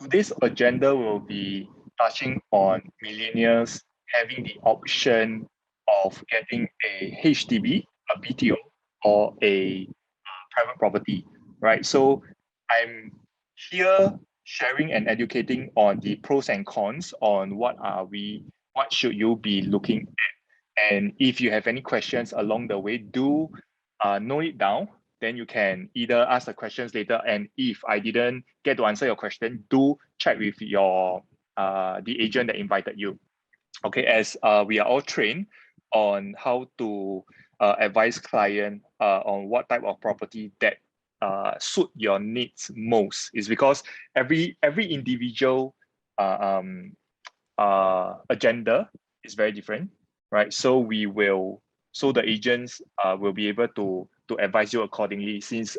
Today's agenda will be touching on millennials having the option of getting a HDB, a BTO, or a private property, right? So I'm here sharing and educating on the pros and cons on what should you be looking at. And if you have any questions along the way, do note it down. Then you can either ask the questions later, and if I didn't get to answer your question, do check with your the agent that invited you. Okay, as we are all trained on how to advise client on what type of property that suit your needs most, is because every individual agenda is very different, right? So the agents will be able to advise you accordingly, since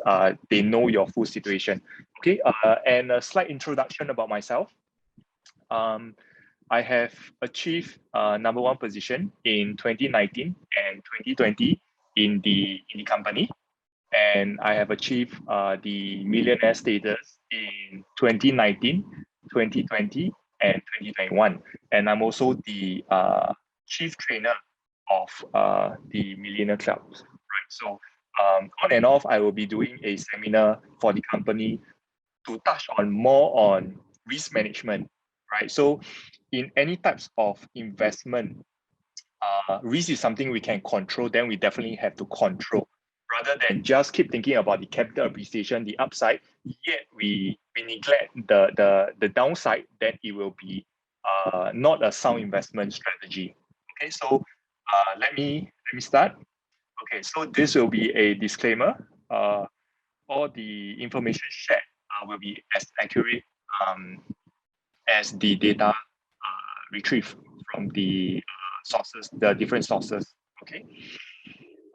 they know your full situation. Okay, and a slight introduction about myself. I have achieved number one position in 2019 and 2020 in the company, and I have achieved the millionaire status in 2019, 2020, and 2021. And I'm also the chief trainer of the Millennial Club. Right. So on and off, I will be doing a seminar for the company to touch on more on risk management. Right. So in any types of investment, risk is something we can control, then we definitely have to control, rather than just keep thinking about the capital appreciation, the upside, yet we neglect the downside, then it will be not a sound investment strategy. Okay, so let me start. Okay, so this will be a disclaimer. All the information shared will be as accurate as the data retrieved from the sources, the different sources. Okay.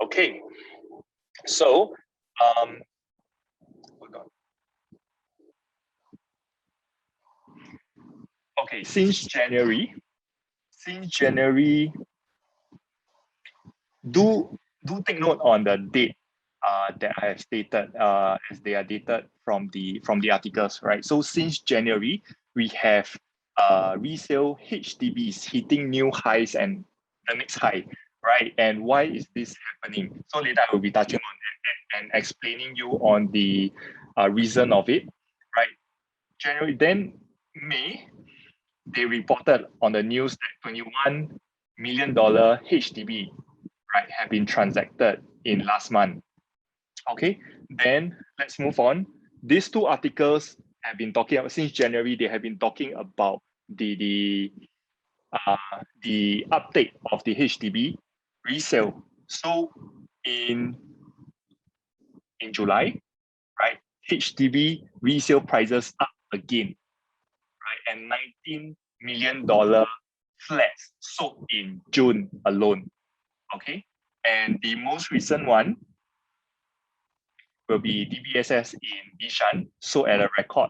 Okay. So, hold on. Okay, since January, do take note on the date that I have stated, as they are dated from the articles, right? So since January, we have resale HDBs hitting new highs and the next high, right? And why is this happening? So later I will be touching on that and explaining you on the reason of it, right? January, then May, they reported on the news that $21 million HDB, right, have been transacted in last month. Okay, then let's move on. These two articles have been talking about, since January, they have been talking about the uptake of the HDB resale. So in July, right, HDB resale prices up again, right, and $19 million flats sold in June alone. Okay, and the most recent one will be DBSS in Bishan, sold at a record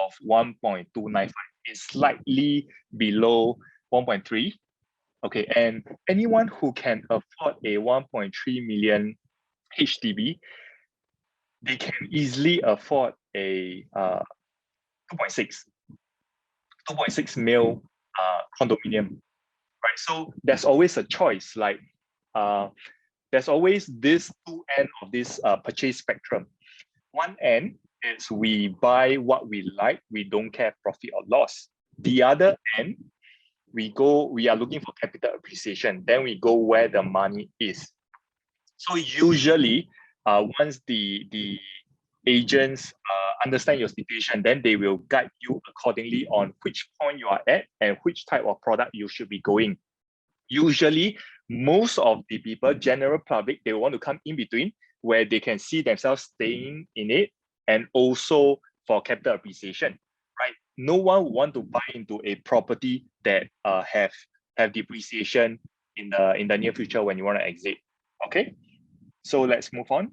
of 1.295. It's slightly below 1.3. Okay, and anyone who can afford a 1.3 million HDB, they can easily afford a 2.6 mil condominium, right? So there's always a choice. Like there's always this two end of this purchase spectrum. One end is we buy what we like, we don't care profit or loss. The other end, we are looking for capital appreciation, then we go where the money is. So usually, once the agents understand your situation, then they will guide you accordingly on which point you are at and which type of product you should be going. Usually, most of the people, general public, they want to come in between where they can see themselves staying in it, and also for capital appreciation, right? No one would want to buy into a property that have depreciation in the near future when you want to exit. Okay, so let's move on.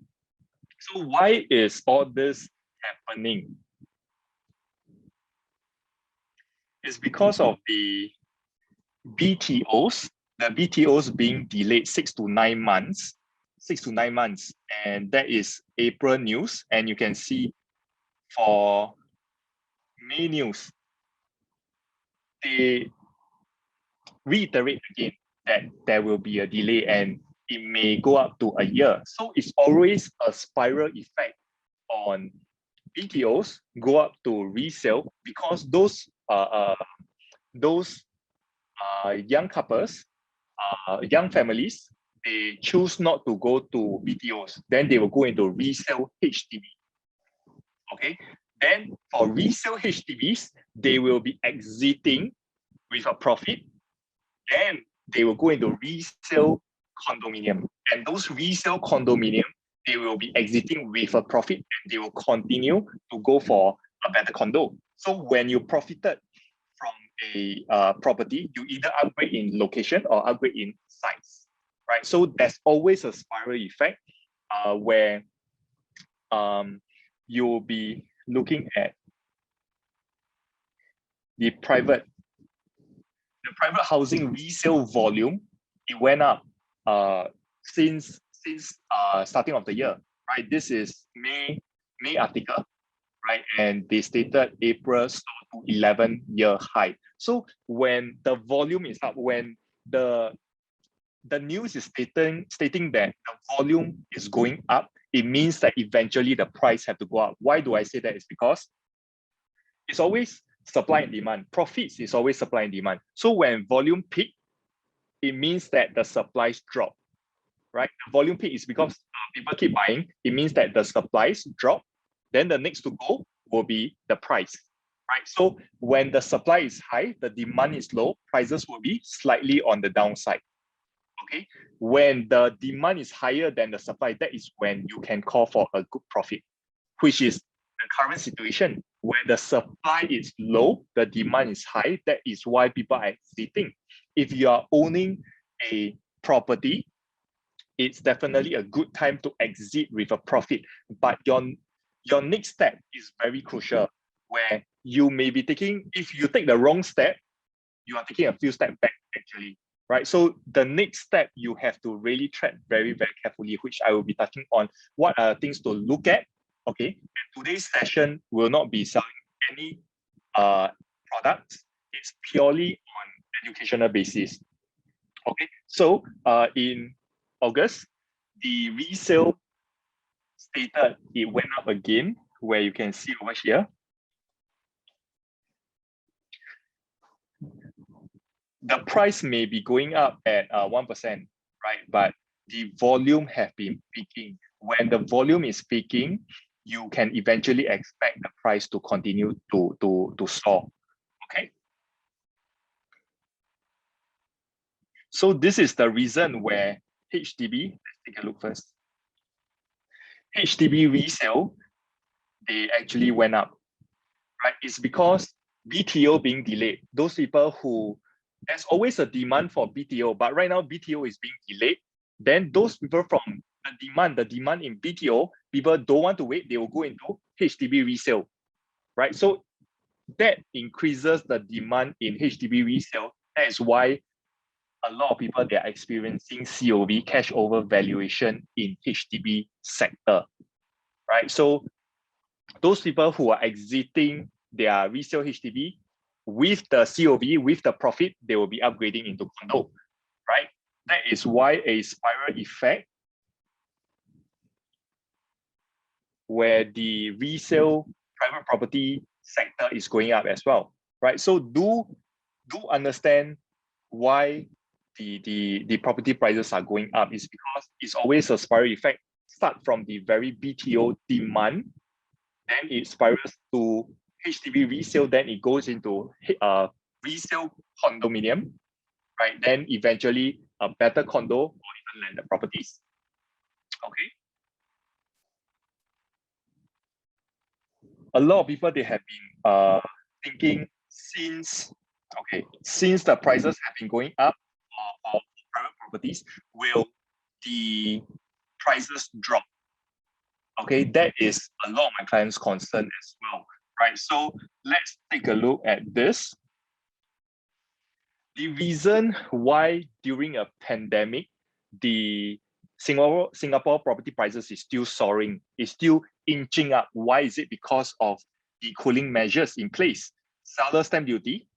So why is all this happening? It's because of the BTOs, being delayed 6 to 9 months, and that is April news. And you can see for May news, they reiterate again that there will be a delay and it may go up to a year. So it's always a spiral effect on BTOs go up to resale because those young couples, young families, they choose not to go to BTOs. Then they will go into resale HDB. Okay. Then for resale HDBs, they will be exiting with a profit. Then they will go into resale condominium. And those resale condominium, they will be exiting with a profit and they will continue to go for a better condo. So when you profited from a property, you either upgrade in location or upgrade in size, right? So there's always a spiral effect where you'll be looking at the private housing resale volume. It went up since starting of the year, right? This is May article, right? And they stated April to 11-year high. So when the volume is up, when the news is stating that the volume is going up, it means that eventually the price have to go up. Why do I say that? It's because it's always supply and demand. Profits is always supply and demand. So when volume peak, it means that the supplies drop, right? The volume peak is because people keep buying. It means that the supplies drop. Then the next to go will be the price, right? So when the supply is high, the demand is low, prices will be slightly on the downside. Okay. When the demand is higher than the supply, that is when you can call for a good profit, which is the current situation where the supply is low, the demand is high. That is why people are exiting. If you are owning a property, it's definitely a good time to exit with a profit. But your next step is very crucial, where you may be taking, if you take the wrong step, you are taking a few steps back actually, right? So the next step, you have to really tread very, very carefully, which I will be touching on. What are things to look at? Okay, and today's session will not be selling any products. It's purely on educational basis. Okay, so in August, the resale stated it went up again, where you can see over here. The price may be going up at 1%, right? But the volume have been peaking. When the volume is peaking, you can eventually expect the price to continue to soar. Okay. So this is the reason where HDB, let's take a look first. HDB resale, they actually went up, right? It's because BTO being delayed. Those people who, there's always a demand for BTO, but right now BTO is being delayed. Then those people from the demand in BTO, people don't want to wait, they will go into HDB resale, right? So that increases the demand in HDB resale. That is why a lot of people, they are experiencing COV, cash over valuation, in HDB sector, right? So those people who are exiting their resale HDB with the COV, with the profit, they will be upgrading into condo, right? That is why a spiral effect where the resale private property sector is going up as well, right? So do understand why the property prices are going up. Is because it's always a spiral effect. Start from the very BTO demand, then it spirals to HDB resale, then it goes into resale condominium, right? Then eventually a better condo or even landed properties. Okay. A lot of people, they have been thinking since the prices have been going up for private properties, will the prices drop? Okay, that is a lot of my clients' concern as well, right? So let's take a look at this. The reason why during a pandemic, the Singapore property prices is still soaring, is still inching up. Why is it? Because of the cooling measures in place. Seller stamp duty.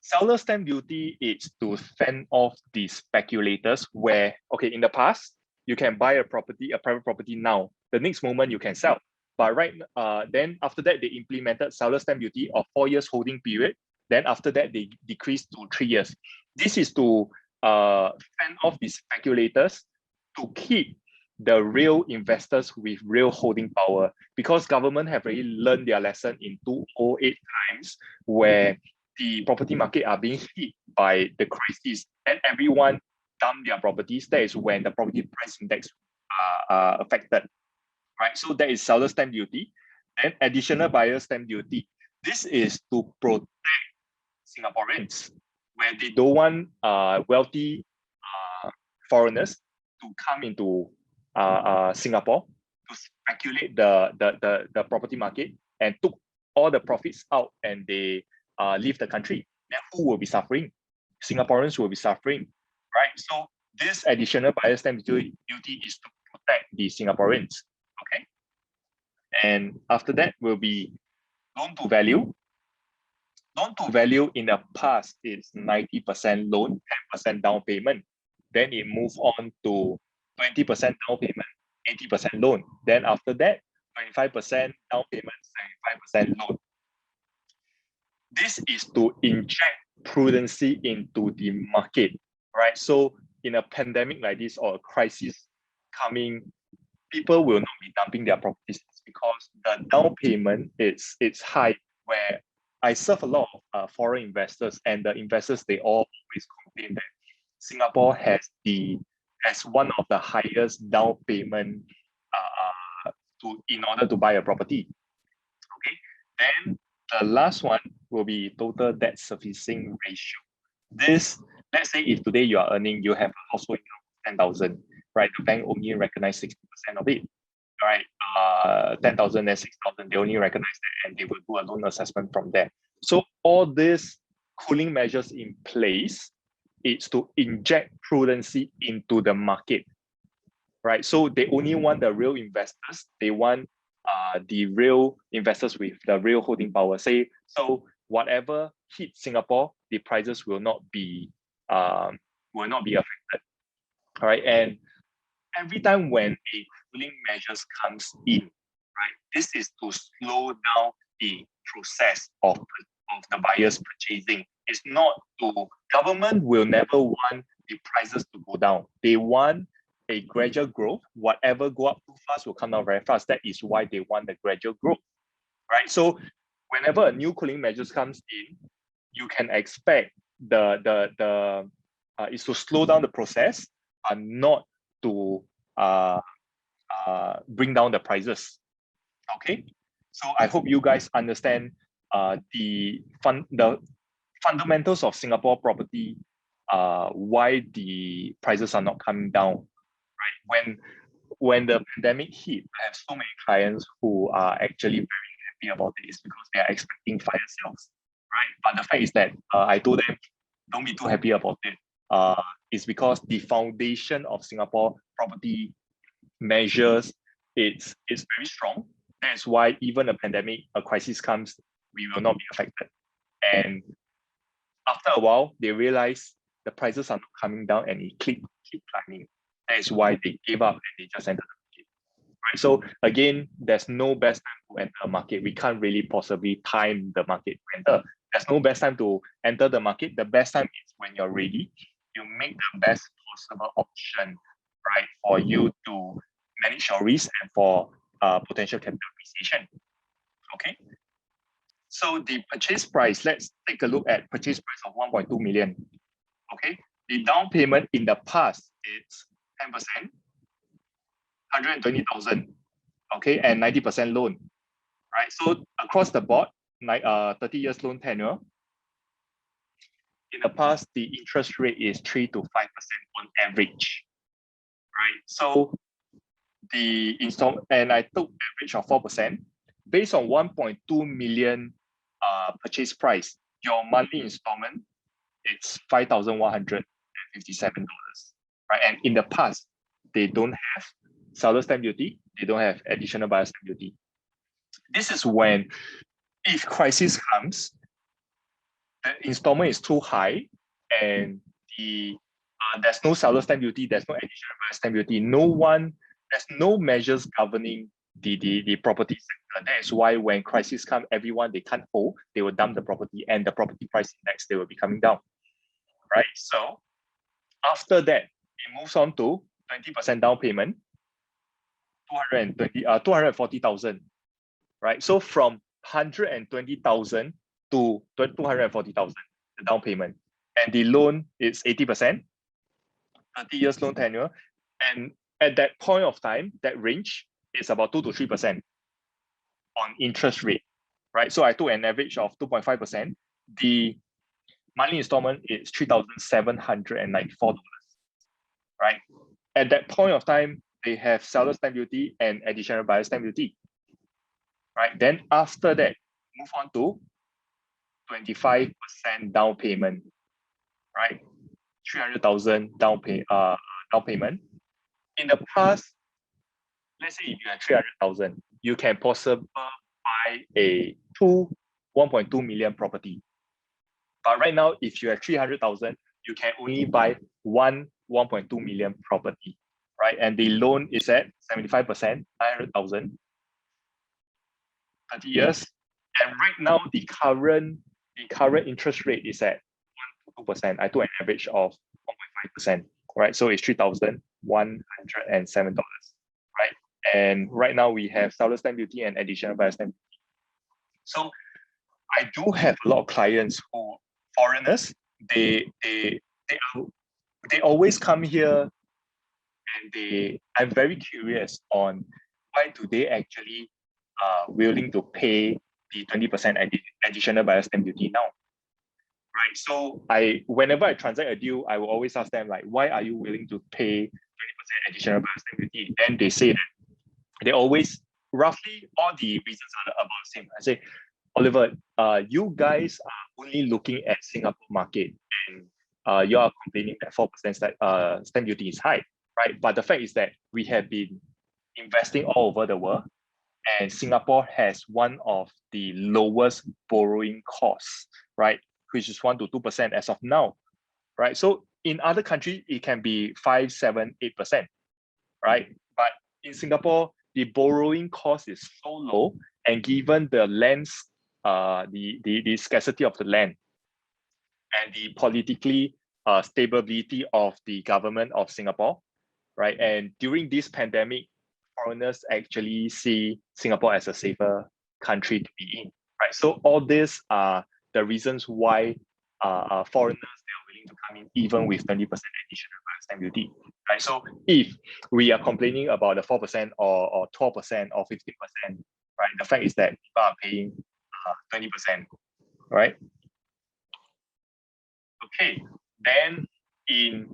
Seller stamp duty is to fend off the speculators where, okay, in the past, you can buy a property, a private property now. The next moment you can sell. But then after that, they implemented seller stamp duty of 4 years holding period. Then after that, they decreased to 3 years. This is to fend off the speculators to keep the real investors with real holding power, because government have already learned their lesson in 2008 times where the property market are being hit by the crisis and everyone dump their properties. That is when the property price index are affected, right? So that is seller stamp duty. And additional buyer stamp duty. This is to protect Singaporeans, where they don't want wealthy foreigners to come into Singapore to speculate the property market and took all the profits out and they leave the country. Then who will be suffering? Singaporeans will be suffering, right? So this additional buyer stamp duty is to protect the Singaporeans, okay? And after that will be loan to value. Loan to value in the past is 90% loan, 10% down payment. Then it moves on to 20% down payment, 80% loan. Then after that, 25% down payment, 75% loan. This is to inject prudency into the market, right? So in a pandemic like this or a crisis coming, people will not be dumping their properties because the down payment it's high. Where I serve a lot of foreign investors, and the investors, they always complain that Singapore has one of the highest down payment in order to buy a property. Okay, then the last one will be total debt servicing ratio. This, let's say if today you are earning, you have a household income of 10,000, right? The bank only recognize 60% of it, right? 10,000 and 6,000, they only recognize that and they will do a loan assessment from there. So all these cooling measures in place, it's to inject prudency into the market, right? So they only want the real investors. They want the real investors with the real holding power. So whatever hits Singapore, the prices will not be affected. All right, and every time when a cooling measures comes in, right, this is to slow down the process of the buyers purchasing. It's not to, government will never want the prices to go down. They want a gradual growth. Whatever go up too fast will come down very fast. That is why they want the gradual growth, right? So whenever a new cooling measures comes in, you can expect is to slow down the process and not to bring down the prices. Okay, so I hope you guys understand the fundamentals of Singapore property, why the prices are not coming down. Right, when the pandemic hit, I have so many clients who are actually very happy about this because they are expecting fire sales, right? But the fact is that I told them, don't be too happy about it. It's because the foundation of Singapore property measures, it's very strong. That's why even a pandemic, a crisis comes, we will not be affected. And after a while, they realize the prices are not coming down and it keep climbing. That is why they gave up and they just entered the market. Right? So again, there's no best time to enter a market. We can't really possibly time the market to enter. There's no best time to enter the market. The best time is when you're ready. You make the best possible option, right, for you to manage your risk and for potential capital appreciation. Okay. So the purchase price, let's take a look at purchase price of 1.2 million. Okay. The down payment in the past is 10%, 120,000. Okay, and 90% loan. Right. So across the board, 30 years loan tenure. In the past, the interest rate is 3 to 5% on average. Right. So the installment, and I took average of 4%. Based on 1.2 million purchase price, your monthly installment, it's $5,157. Right. And in the past, they don't have seller stamp duty, they don't have additional buyer stamp duty. This is when, if crisis comes, the installment is too high and there's no seller stamp duty, there's no additional buyer stamp duty, there's no measures governing the property sector. That is why when crisis comes, everyone, they can't hold, they will dump the property and the property price index, they will be coming down, right? So after that, it moves on to 20% down payment, 240,000, right? So from 120,000 to 240,000, the down payment. And the loan is 80%, 30 years loan tenure. And at that point of time, that range is about 2 to 3% on interest rate, right? So I took an average of 2.5%. The monthly installment is $3,794, right? At that point of time, they have seller stamp duty and additional buyer stamp duty, right? Then after that, move on to 25% down payment, right? 300,000 down payment. In the past, let's say if you have 300,000, you can possibly buy a 1.2 million property. But right now, if you have 300,000, you can only buy 1.2 million property, right? And the loan is at 75%, 900,000, 30 years. And right now, the current interest rate is at 1% to 2%. I took an average of 1.5%, right? So it's $3,107, right? And right now we have seller stamp duty and additional buyer stamp duty. So I do have a lot of clients who foreigners. They always come here, and I'm very curious on why do they actually willing to pay the 20% additional buyer stamp duty now, right? So whenever I transact a deal, I will always ask them, like, why are you willing to pay 20% additional buyer stamp duty? And they say that they always, roughly all the reasons are about the same. I say, Oliver, you guys are only looking at Singapore market, and you are complaining that 4% stamp duty is high, right? But the fact is that we have been investing all over the world, and Singapore has one of the lowest borrowing costs, right? Which is 1 to 2% as of now, right? So in other countries, it can be 5, 7, 8%, right? But in Singapore, the borrowing cost is so low, and given the lands, the scarcity of the land and the politically stability of the government of Singapore, right? And during this pandemic, foreigners actually see Singapore as a safer country to be in, right? So all these are the reasons why foreigners, they are willing to come in even with 20% additional stamp duty, right? So if we are complaining about the 4% or 12% or 15%, right? The fact is that people are paying 20%, right? Okay, then in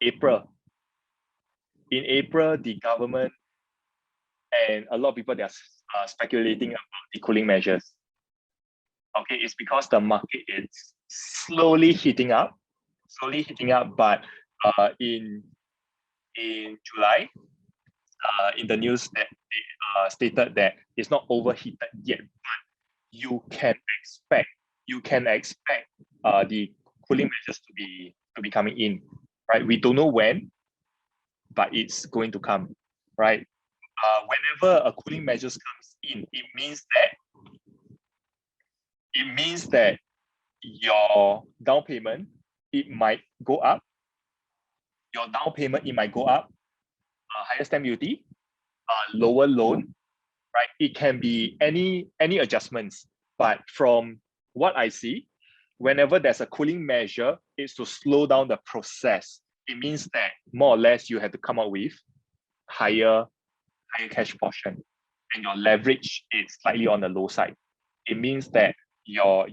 April, the government and a lot of people, they are speculating about the cooling measures. Okay, it's because the market is slowly heating up, but in July, in the news that they stated that it's not overheated yet, but you can expect the cooling measures to be coming in, right? We don't know when, but it's going to come, right? Whenever a cooling measures comes in, it means that your down payment, it might go up. Higher stamp duty, lower loan, right? It can be any adjustments. But from what I see, whenever there's a cooling measure, it's to slow down the process. It means that more or less you have to come up with higher cash portion, and your leverage is slightly on the low side. It means that your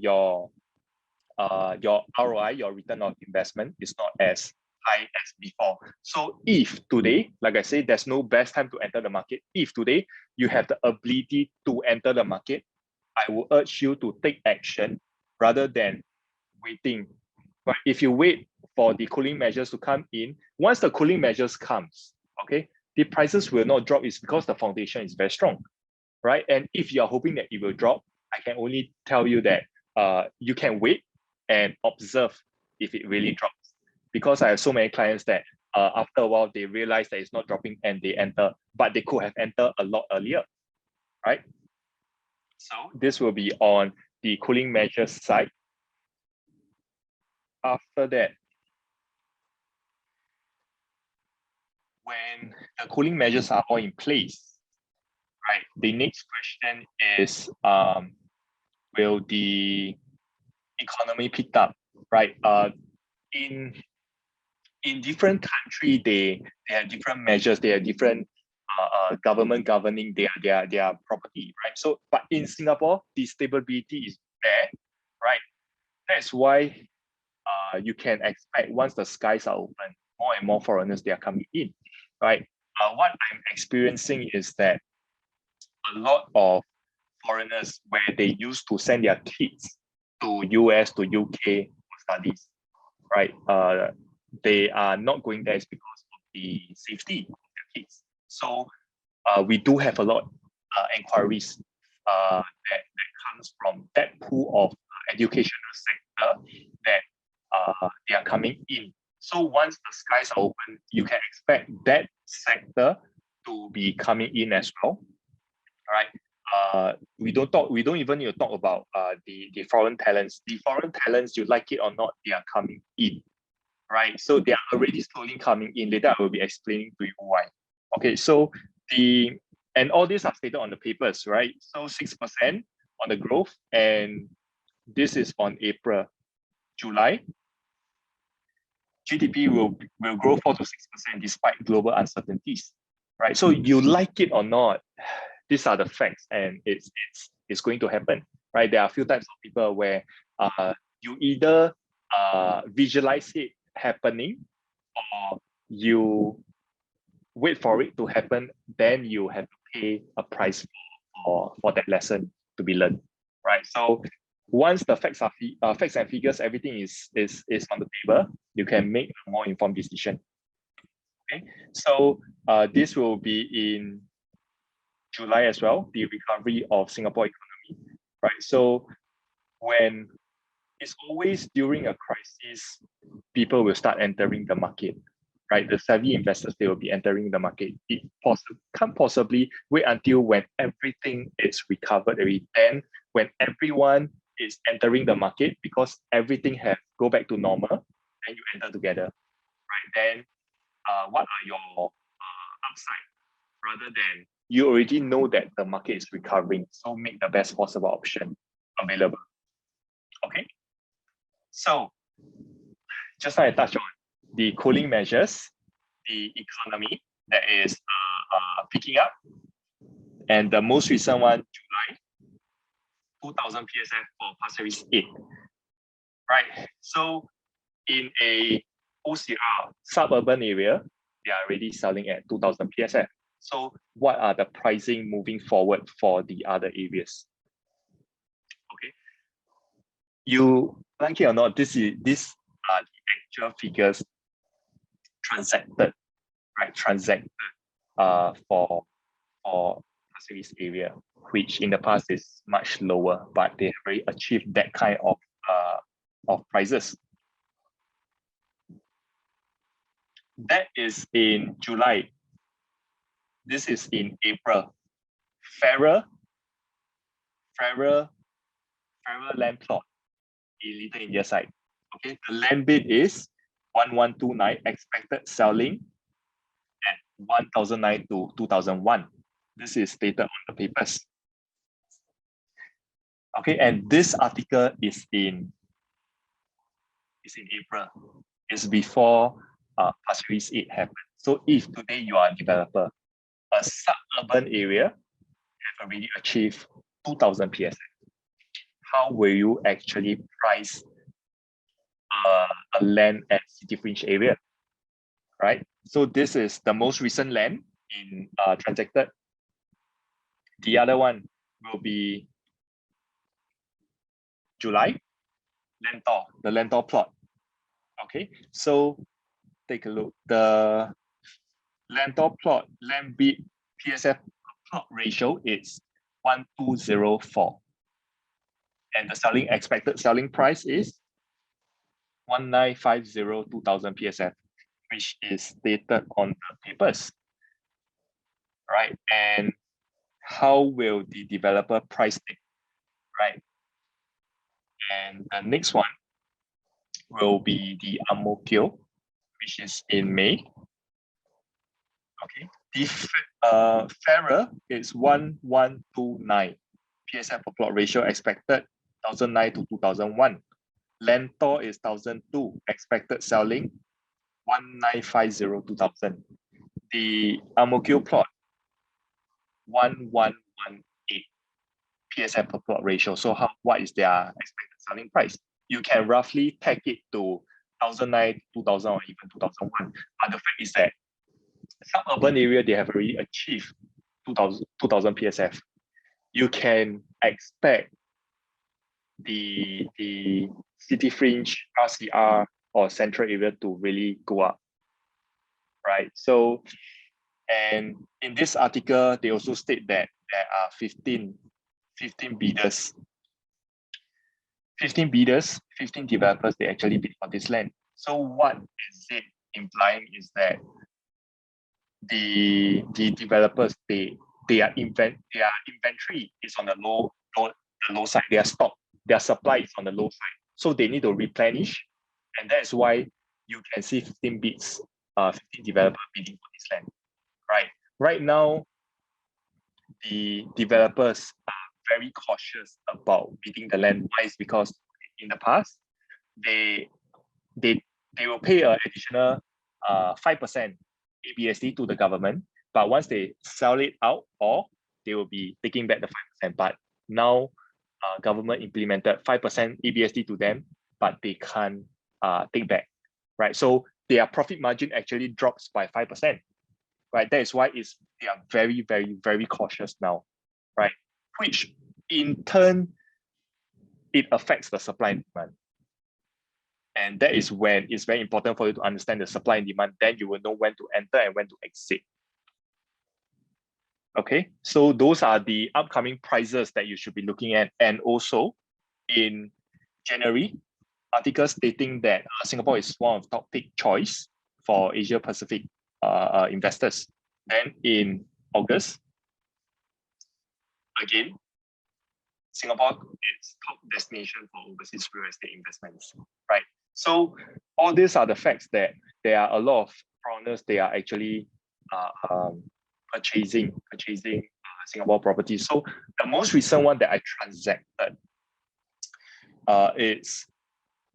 ROI, your return on investment, is not as high as before. So if today, like I said, there's no best time to enter the market. If today you have the ability to enter the market, I will urge you to take action rather than waiting. But if you wait for the cooling measures to come in, once the cooling measures comes, okay, the prices will not drop. It's because the foundation is very strong. right? And if you're hoping that it will drop, I can only tell you that you can wait and observe if it really drops. Because I have so many clients that after a while, they realize that it's not dropping and they enter, but they could have entered a lot earlier, right? So this will be on the cooling measures side. After that, when the cooling measures are all in place, right, the next question is, will the economy pick up, right? In different country, they have different measures, they have different government governing their property, right? So, but in Singapore, the stability is there, right? That's why you can expect once the skies are open, more and more foreigners they are coming in, right? What I'm experiencing is that a lot of foreigners where they used to send their kids to US, to UK for studies, right? They are not going there because of the safety of their kids. So we do have a lot inquiries that comes from that pool of educational sector that they are coming in. So once the skies are open, you can expect that sector to be coming in as well, right? We don't even need to talk about the foreign talents. The foreign talents, you like it or not, they are coming in, right? So they are already slowly coming in. Later I will be explaining to you why. Okay, so and all these are stated on the papers, right? So 6% on the growth, and this is on April. July, GDP will grow 4 to 6% despite global uncertainties, right? So you like it or not, these are the facts, and it's going to happen, right? There are a few types of people where you either visualize it happening, or you wait for it to happen, then you have to pay a price for that lesson to be learned, right? So once the facts and figures, everything is on the table, you can make a more informed decision. Okay, so this will be in July as well, the recovery of Singapore economy, right? So when it's always during a crisis, people will start entering the market, right? The savvy investors, they will be entering the market. It can't possibly wait until when everything is recovered already. Then when everyone is entering the market, because everything have go back to normal, then you enter together, right? Then what are your upside, rather than you already know that the market is recovering, so make the best possible option available. Okay, so just now I touched on the cooling measures, the economy that is picking up, and the most recent one, July, 2,000 PSF for Pasir Ris 8, right? So in a OCR suburban area, they are already selling at 2,000 PSF. So what are the pricing moving forward for the other areas? Okay, you like it or not, these are the actual figures transacted, right? Transacted for Pasir Ris area, which in the past is much lower, but they have already achieved that kind of prices. That is in July. This is in April. Fairer land plot in Little India side. Okay, the land bid is 1129, expected selling at 1009 to 2001. This is stated on the papers. Okay, and this article is in April. It's before Pasir Ris 8 happened. So if today you are a developer, a suburban area have already achieved 2,000 PSF, how will you actually price a land at City Fringe area, right? So this is the most recent land in transacted. The other one will be July, Lentor, the Lentor plot. Okay, so take a look. The Lentor plot, land bid PSF plot ratio is 1204. And the expected selling price is 1950 2000 PSF, which is stated on the papers, right? And how will the developer price it, right? And the next one will be the Amokyo, which is in May. Okay, the fairer is 1129. PSF per plot ratio expected 1009 to 2001. Lentor is 1002. Expected selling 1950 2000. The Amokyo plot 1118 PSF per plot ratio. So what is their expected selling price? You can roughly tag it to 1009, 2000, or even 2001. But the fact is that some urban area, they have already achieved 2000 PSF. You can expect the city fringe, RCR, or central area to really go up, right? So, and in this article, they also state that there are 15 bidders. 15 bidders, 15 developers, they actually bid for this land. So what is it implying is that the developers, their inventory is on the low side. Their stock, their supply is on the low side. So they need to replenish. And that's why you can see 15 bids, 15 developers bidding for this land, right? Right now, the developers are very cautious about bidding the land. Why? Is because in the past, they will pay an additional 5% ABSD to the government, but once they sell it out, or they will be taking back the 5%. But now, government implemented 5% ABSD to them, but they can't take back, right? So their profit margin actually drops by 5%, right? That is why they are very, very, very cautious now, right? Which in turn, it affects the supply and demand. And that is when it's very important for you to understand the supply and demand. Then you will know when to enter and when to exit. Okay, so those are the upcoming prices that you should be looking at. And also in January, articles stating that Singapore is one of the top pick choice for Asia Pacific investors. Then in August, again, Singapore is top destination for overseas real estate investments, right? So all these are the facts that there are a lot of foreigners, they are actually purchasing Singapore properties. So the most recent one that I transacted is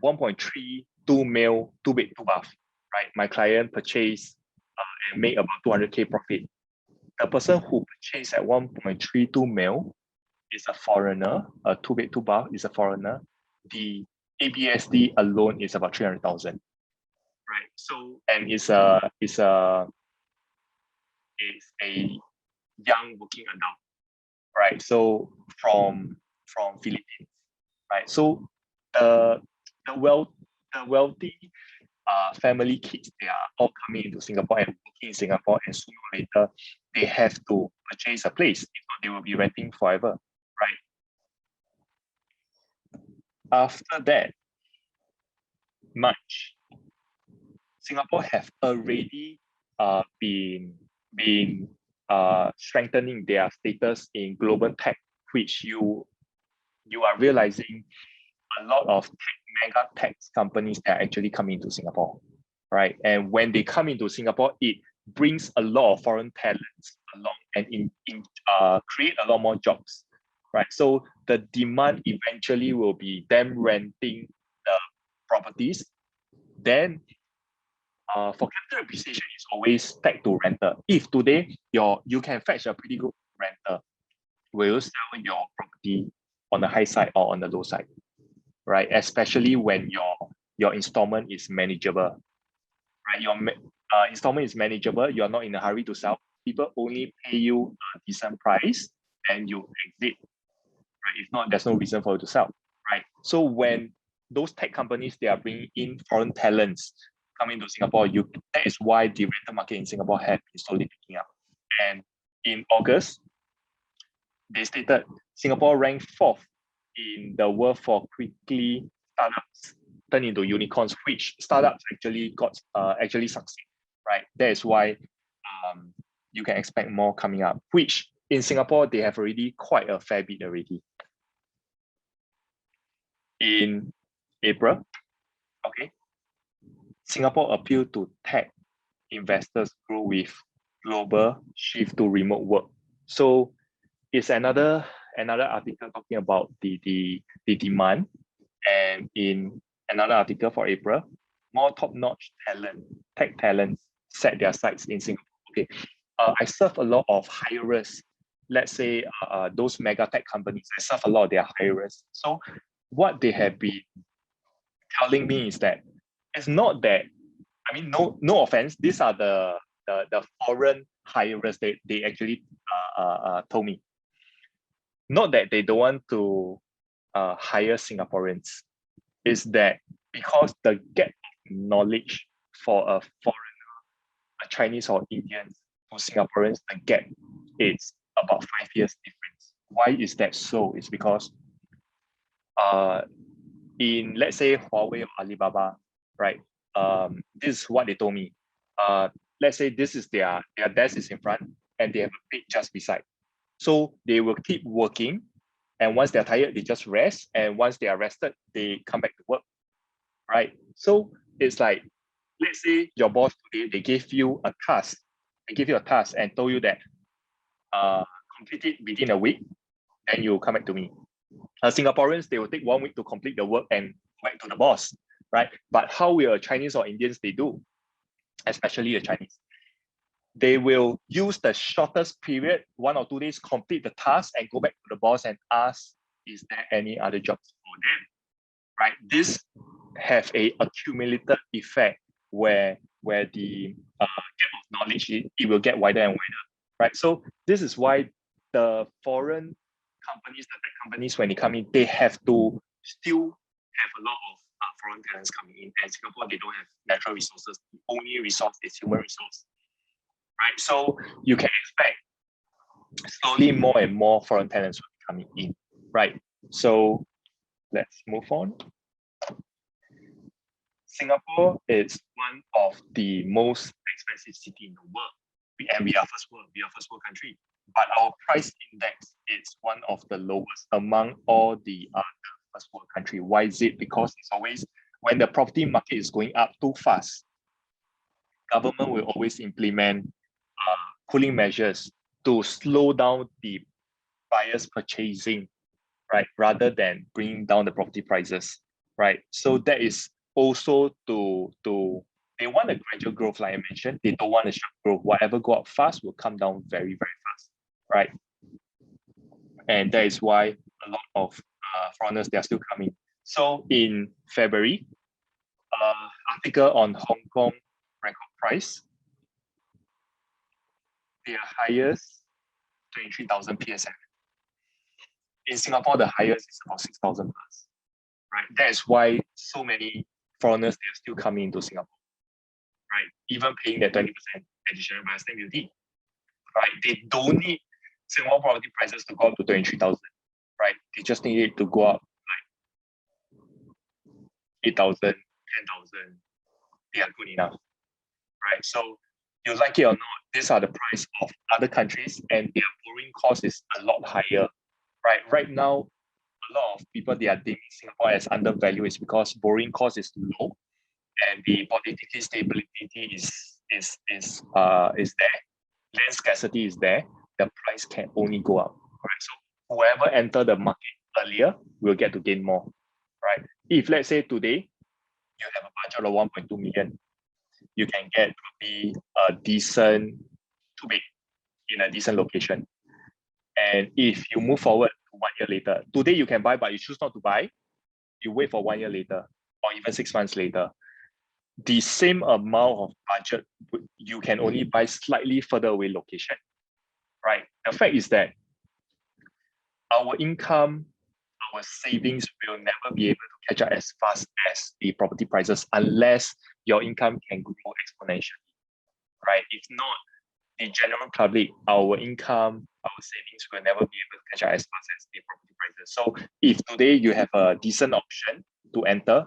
1.32 mil, 2-bed, 2-bath, right? My client purchased and made about 200K profit. The person who purchased at 1.32 mil is a foreigner, a 2-bed, 2-bath is a foreigner. The ABSD alone is about 300,000, right? So, and it's a young working adult, right? So from Philippines, right? So the wealthy family kids, they are all coming into Singapore and working in Singapore, and sooner or later they have to purchase a place. If not, they will be renting forever, right? After that, March, Singapore have already been strengthening their status in global tech, which you are realizing a lot of mega tech companies that are actually coming to Singapore, right? And when they come into Singapore, it brings a lot of foreign talents along and create a lot more jobs, right? So the demand eventually will be them renting the properties. Then for capital appreciation, it's always tagged to renter. If today you can fetch a pretty good renter, will you sell your property on the high side or on the low side, right? Especially when your installment is manageable, right? Your installment is manageable. You are not in a hurry to sell. People only pay you a decent price, and you exit, right? If not, there's no reason for you to sell, right? So when those tech companies, they are bringing in foreign talents coming to Singapore, that is why the rental market in Singapore has been slowly picking up. And in August, they stated Singapore ranked fourth in the world for quickly startups turn into unicorns, which startups actually succeed, right? That is why you can expect more coming up, which in Singapore, they have already quite a fair bit already. In April, okay, Singapore appealed to tech investors grow with global shift to remote work. So it's another article talking about the demand, and in another article for April, more top-notch tech talents set their sights in Singapore. Okay, I serve a lot of hirers. Let's say those mega tech companies. I serve a lot of their hirers. So what they have been telling me is that it's not that, I mean, no offense, these are the foreign hirers they actually told me. Not that they don't want to hire Singaporeans, is that because the gap of knowledge for a foreigner, a Chinese or Indian to Singaporeans, the gap is about 5 years difference. Why is that so? It's because in, let's say, Huawei or Alibaba, right? This is what they told me. Let's say this is their desk is in front and they have a bed just beside. So they will keep working, and once they're tired, they just rest. And once they are rested, they come back to work, right? So it's like, let's say your boss today, they gave you a task. They give you a task and told you that complete it within a week, then you come back to me. Singaporeans, they will take 1 week to complete the work and go back to the boss, right? But how will Chinese or Indians they do, especially the Chinese? They will use the shortest period, 1 or 2 days, complete the task and go back to the boss and ask, is there any other jobs for them, right? This have a accumulated effect where the gap of knowledge, it will get wider and wider, right? So this is why the foreign companies, the tech companies, when they come in, they have to still have a lot of foreign talents coming in. And Singapore, they don't have natural resources. The only resource is human resource, right? So you can expect slowly more and more foreign talents will be coming in, right? So let's move on. Singapore is one of the most expensive city in the world, and we are first world country. But our price index is one of the lowest among all the other first world country. Why is it? Because it's always when the property market is going up too fast, government will always implement cooling measures to slow down the buyers purchasing, right? Rather than bringing down the property prices, right? So that is also to they want a gradual growth, like I mentioned. They don't want a sharp growth. Whatever go up fast will come down very, very fast, right? And that is why a lot of foreigners, they are still coming. So in February, article on Hong Kong record price, their highest 23,000 PSF. In Singapore, the highest is about 6,000 plus, right? That is why so many foreigners, they are still coming into Singapore, right? Even paying their 20% additional buyer stamp duty, right? They don't need Singapore property prices to go up to 23,000, right? They just need it to go up like 8,000, 10,000. They are good enough, right? So you like it or not, these are the price of other countries, and their borrowing cost is a lot higher, right? Right now, a lot of people, they are deeming Singapore as undervalued is because borrowing cost is low and the political stability is there. Land scarcity is there. The price can only go up, right? So whoever enter the market earlier will get to gain more, right? If let's say today you have a budget of 1.2 million, you can get probably a decent 2 bed in a decent location. And if you move forward to 1 year later, today you can buy, but you choose not to buy, you wait for 1 year later or even 6 months later, the same amount of budget, you can only buy slightly further away location, right? The fact is that our income, our savings will never be able to catch up as fast as the property prices unless your income can grow exponentially, right? If not, the general public, our income, our savings will never be able to catch up as fast as the property prices. So if today you have a decent option to enter,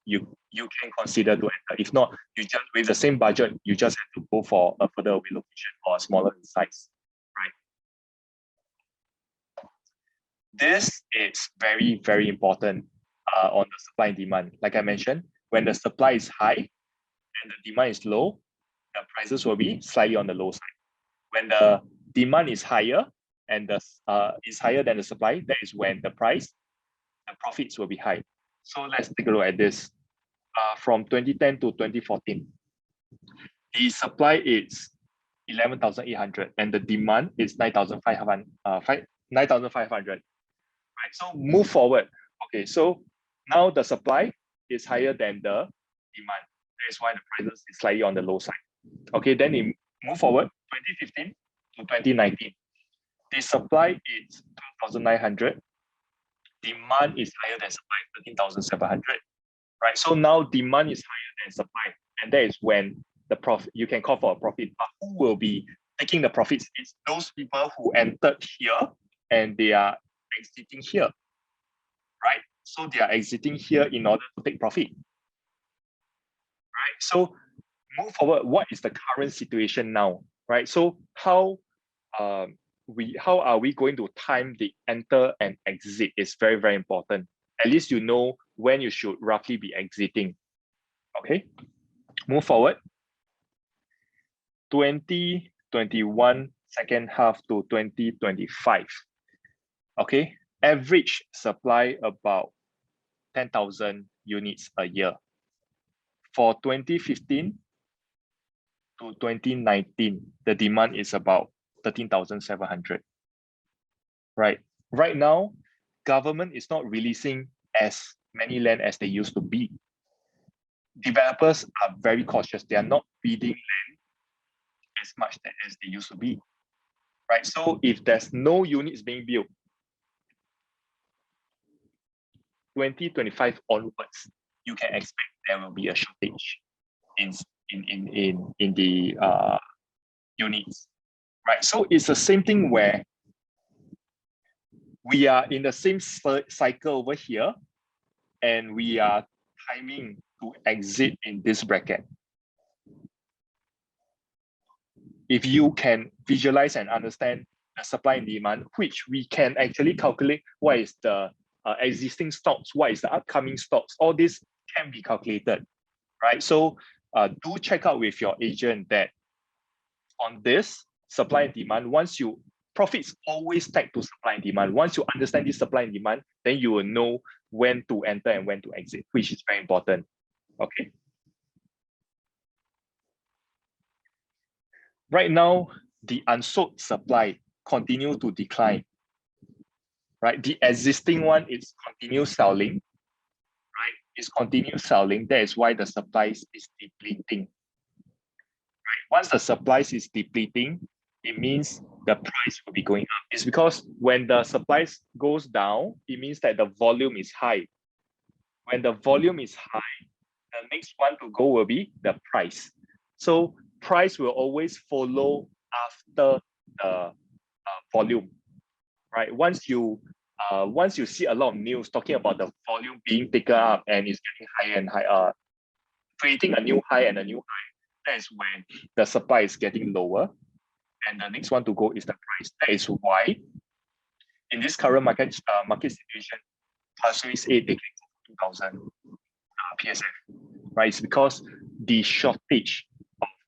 you can consider to enter. If not, you just with the same budget, you just have to go for a further away location or a smaller in size, right? This is very, very important on the supply and demand. Like I mentioned, when the supply is high and the demand is low, the prices will be slightly on the low side. When the demand is higher and the is higher than the supply, that is when the profits will be high. So let's take a look at this. From 2010 to 2014, the supply is 11,800 and the demand is 9,500. 9,500. Right. So move forward. Okay. So now the supply is higher than the demand. That is why the prices is slightly on the low side. Okay. Then we move forward 2015 to 2019. The supply is 12,900. Demand is higher than supply, 13,700. Right. So now demand is higher than supply, and that is when the profit you can call for a profit. But who will be taking the profits? It's those people who entered here and they are exiting here, right? So they are exiting here in order to take profit, right? So move forward. What is the current situation now, right? So how are we going to time the enter and exit is very, very important. At least you know when you should roughly be exiting. Okay, move forward. 2021 second half to 2025. Okay, average supply about 10,000 units a year. For 2015 to 2019, the demand is about 13,700. Right. Right now, government is not releasing as many land as they used to be. Developers are very cautious. They are not bidding land as much as they used to be. Right. So if there's no units being built, 2025 onwards, you can expect there will be a shortage in the units, right? So it's the same thing where we are in the same cycle over here, and we are timing to exit in this bracket. If you can visualize and understand the supply and demand, which we can actually calculate what is the existing stocks, what is the upcoming stocks, all this can be calculated, right? So do check out with your agent that on this supply and demand, profits always tagged to supply and demand. Once you understand this supply and demand, then you will know when to enter and when to exit, which is very important. Okay. Right now, the unsold supply continue to decline. Right, the existing one is continue selling. Right, it's continue selling. That is why the supply is depleting. Right, once the supply is depleting, it means the price will be going up. It's because when the supply goes down, it means that the volume is high. When the volume is high, the next one to go will be the price. So price will always follow after the volume. Right, once you see a lot of news talking about the volume being taken up and it's getting higher and higher, creating a new high and a new high, that is when the supply is getting lower, and the next one to go is the price. That is why in this current market situation, Pasir Ris 8 they can go 2,000 PSF, right? It's because the shortage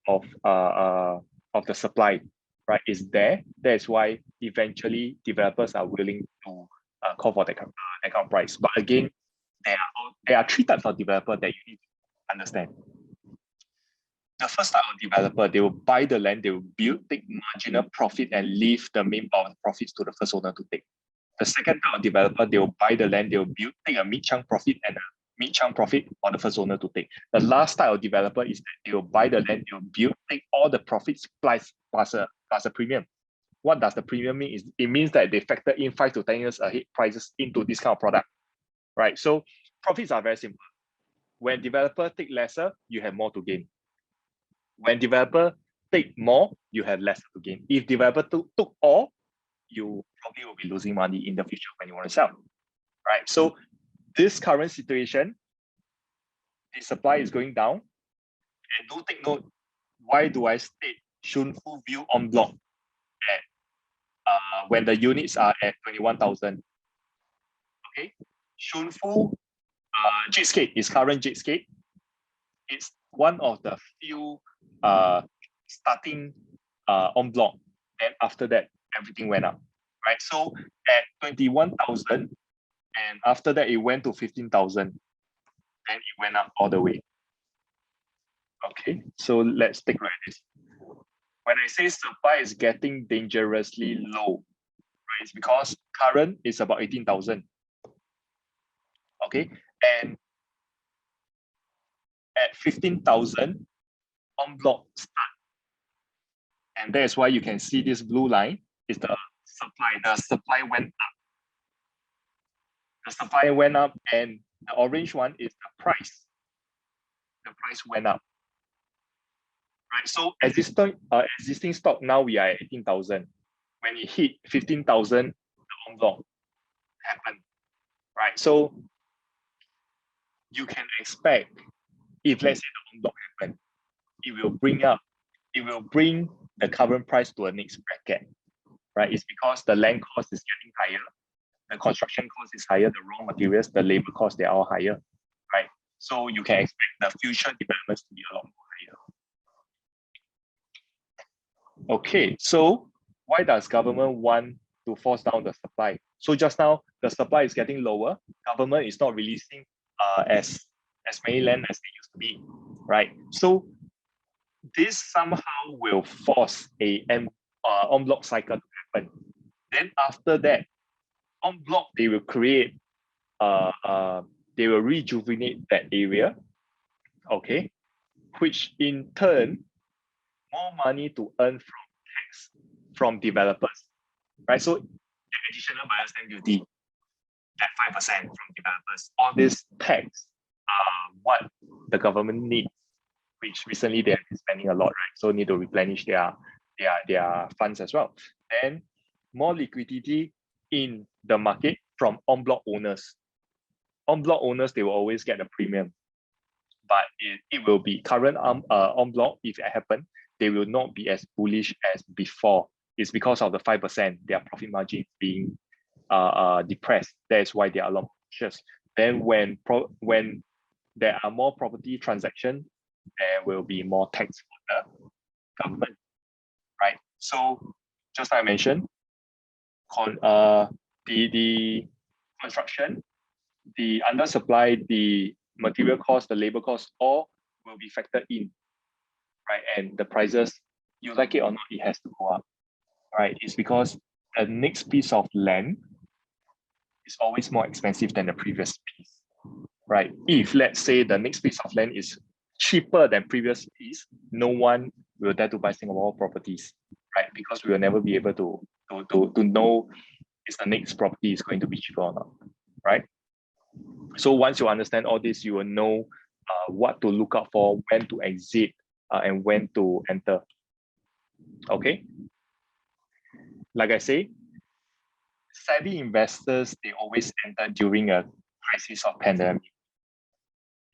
of the supply, right, is there. That is why eventually developers are willing to call for that kind of price. But again, there are three types of developer that you need to understand. The first type of developer, they will buy the land, they will build, take marginal profit, and leave the main part of the profits to the first owner to take. The second type of developer, they will buy the land, they will build, take a mid-chunk profit and a mid-chunk profit for the first owner to take. The last type of developer is that they will buy the land, they will build, take all the profits plus a premium. What does the premium mean? It means that they factor in 5 to 10 years ahead prices into this kind of product, right? So profits are very simple. When developer take lesser, you have more to gain. When developer take more, you have less to gain. If developer took all, you probably will be losing money in the future when you want to sell, right? So this current situation, the supply is going down. And do take note, why do I state Shunfu view en bloc at when the units are at 21,000? Okay, Shunfu Jitscape is current Jitscape. It's one of the few starting en bloc. Then after that, everything went up, right? So at 21,000, and after that it went to 15,000, and it went up all the way. Okay, so let's take a look at this. When I say supply is getting dangerously low, right, it's because current is about 18,000. Okay, and at 15,000, en bloc start. And that is why you can see this blue line is the supply. The supply went up. The supply went up, and the orange one is the price. The price went up. Right, so existing stock now we are at 18,000. When it hit 15,000, the en bloc happened. Right, so you can expect if let's say the en bloc happened, it will bring the current price to a next bracket. Right, it's because the land cost is getting higher, the construction cost is higher, the raw materials, the labor cost, they're all higher. Right, so you can expect the future developments to be a lot more higher. Okay, so why does government want to force down the supply? So just now, the supply is getting lower. Government is not releasing as many land as they used to be, right? So this somehow will force a en bloc cycle to happen. Then after that, en bloc, they will create, they will rejuvenate that area, okay? Which in turn, more money to earn from tax from developers, right? So the additional buyer stamp duty, that 5% from developers, all this tax are what the government needs, which recently they have been spending a lot, right? So need to replenish their funds as well. And more liquidity in the market from en bloc owners. En bloc owners, they will always get a premium, but it will be current en bloc, if it happens, they will not be as bullish as before. It's because of the 5%, their profit margin being depressed. That's why they are a lot more cautious. Then when there are more property transactions, there will be more tax for the government, right? So just like I mentioned, the construction, the undersupply, the material cost, the labor cost, all will be factored in, right? And the prices, you like it or not, it has to go up, right? It's because the next piece of land is always more expensive than the previous piece, right? If let's say the next piece of land is cheaper than previous piece, no one will dare to buy Singapore properties, right? Because we will never be able to know if the next property is going to be cheaper or not, right? So once you understand all this, you will know what to look out for, when to exit, and when to enter. Okay. Like I say, savvy investors, they always enter during a crisis of pandemic.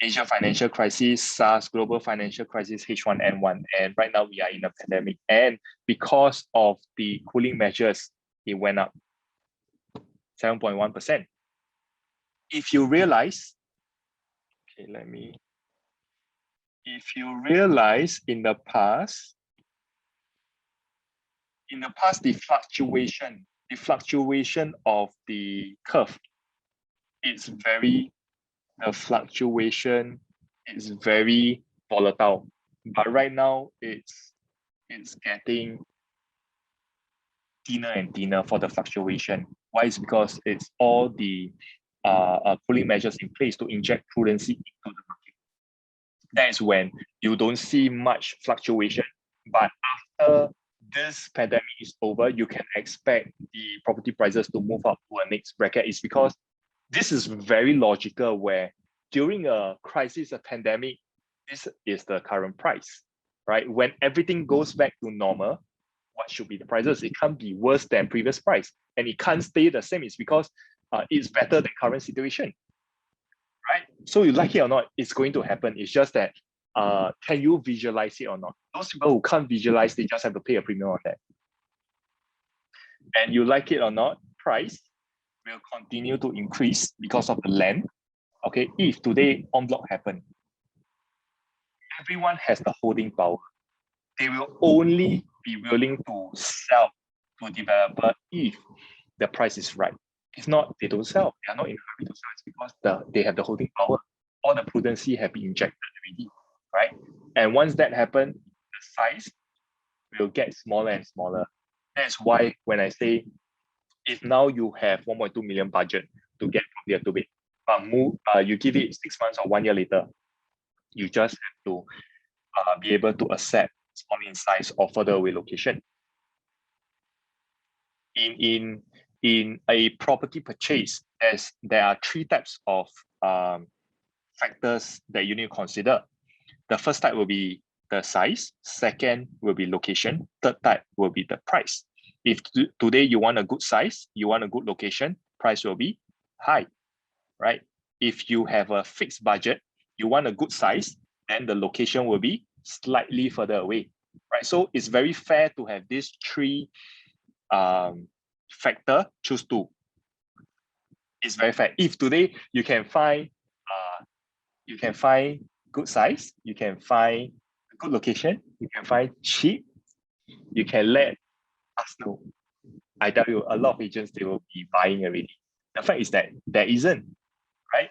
Asia financial crisis, SARS, global financial crisis, H1N1, and right now we are in a pandemic. And because of the cooling measures, it went up 7.1%. If you realize, if you realize in the past, the fluctuation of the curve, the fluctuation is very volatile. But right now, it's getting thinner and thinner for the fluctuation. Why? It's because it's all the cooling measures in place to inject prudency into the market. That is when you don't see much fluctuation. But after this pandemic is over, you can expect the property prices to move up to a next bracket. It's because this is very logical, where during a crisis, a pandemic, this is the current price, right? When everything goes back to normal, what should be the prices? It can't be worse than previous price, and it can't stay the same. It's because it's better than current situation, right? So you like it or not, it's going to happen. It's just that can you visualize it or not? Those people who can't visualize, they just have to pay a premium on that. And you like it or not, price will continue to increase because of the land. Okay, if today en bloc happen, everyone has the holding power. They will only be willing to sell to a developer if the price is right. If not, they don't sell. They are not in a hurry to sell. It's because they have the holding power. All the prudency have been injected already, right? And once that happens, the size will get smaller and smaller. That's why when I say, if now you have 1.2 million budget to get from there to bit, but you give it 6 months or 1 year later, you just have to be able to accept small in size or further away location. In a property purchase, there are 3 types of factors that you need to consider. The first type will be the size, second will be location, third type will be the price. If today you want a good size, you want a good location, price will be high, right? If you have a fixed budget, you want a good size, then the location will be slightly further away, right? So it's very fair to have these 3 factor, choose 2. It's very fair. If today you can find good size, you can find a good location, you can find cheap, you can let us know. I tell you, a lot of agents, they will be buying already. The fact is that there isn't, right?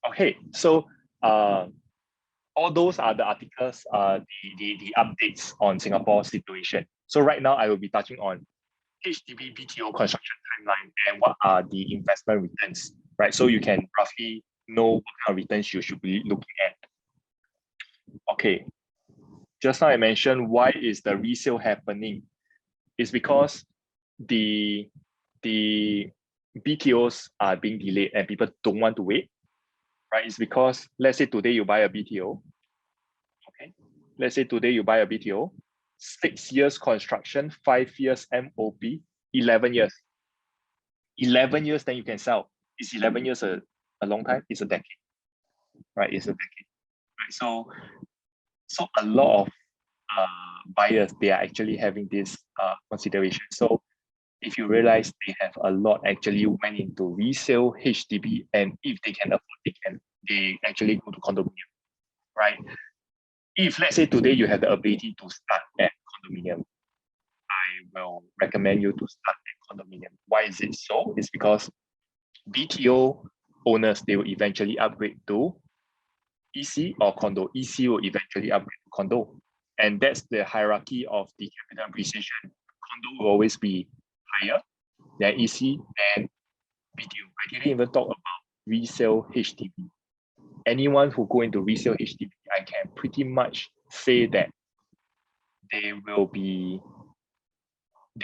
Okay, so all those are the articles, the updates on Singapore situation. So right now I will be touching on HDB BTO construction timeline and what are the investment returns, right? So you can roughly know what kind of returns you should be looking at. Okay, just now I mentioned why is the resale happening? It's because the BTOs are being delayed and people don't want to wait, right? It's because let's say today you buy a BTO, okay? Let's say today you buy a BTO, 6 years construction, 5 years MOP, 11 years. 11 years, then you can sell. Is 11 years a long time? It's a decade, right? It's a decade, right? So a lot of buyers, they are actually having this consideration. So if you realize they have a lot actually went into resale HDB, and if they can afford, they actually go to condominium, right? If let's say today you have the ability to start at condominium, I will recommend you to start at condominium. Why is it so? It's because BTO owners, they will eventually upgrade to EC or condo. EC will eventually upgrade to condo. And that's the hierarchy of the capital appreciation. Condo will always be higher than EC and BTO. I didn't even talk about resale HDB. Anyone who go into resale HDB, I can pretty much say that they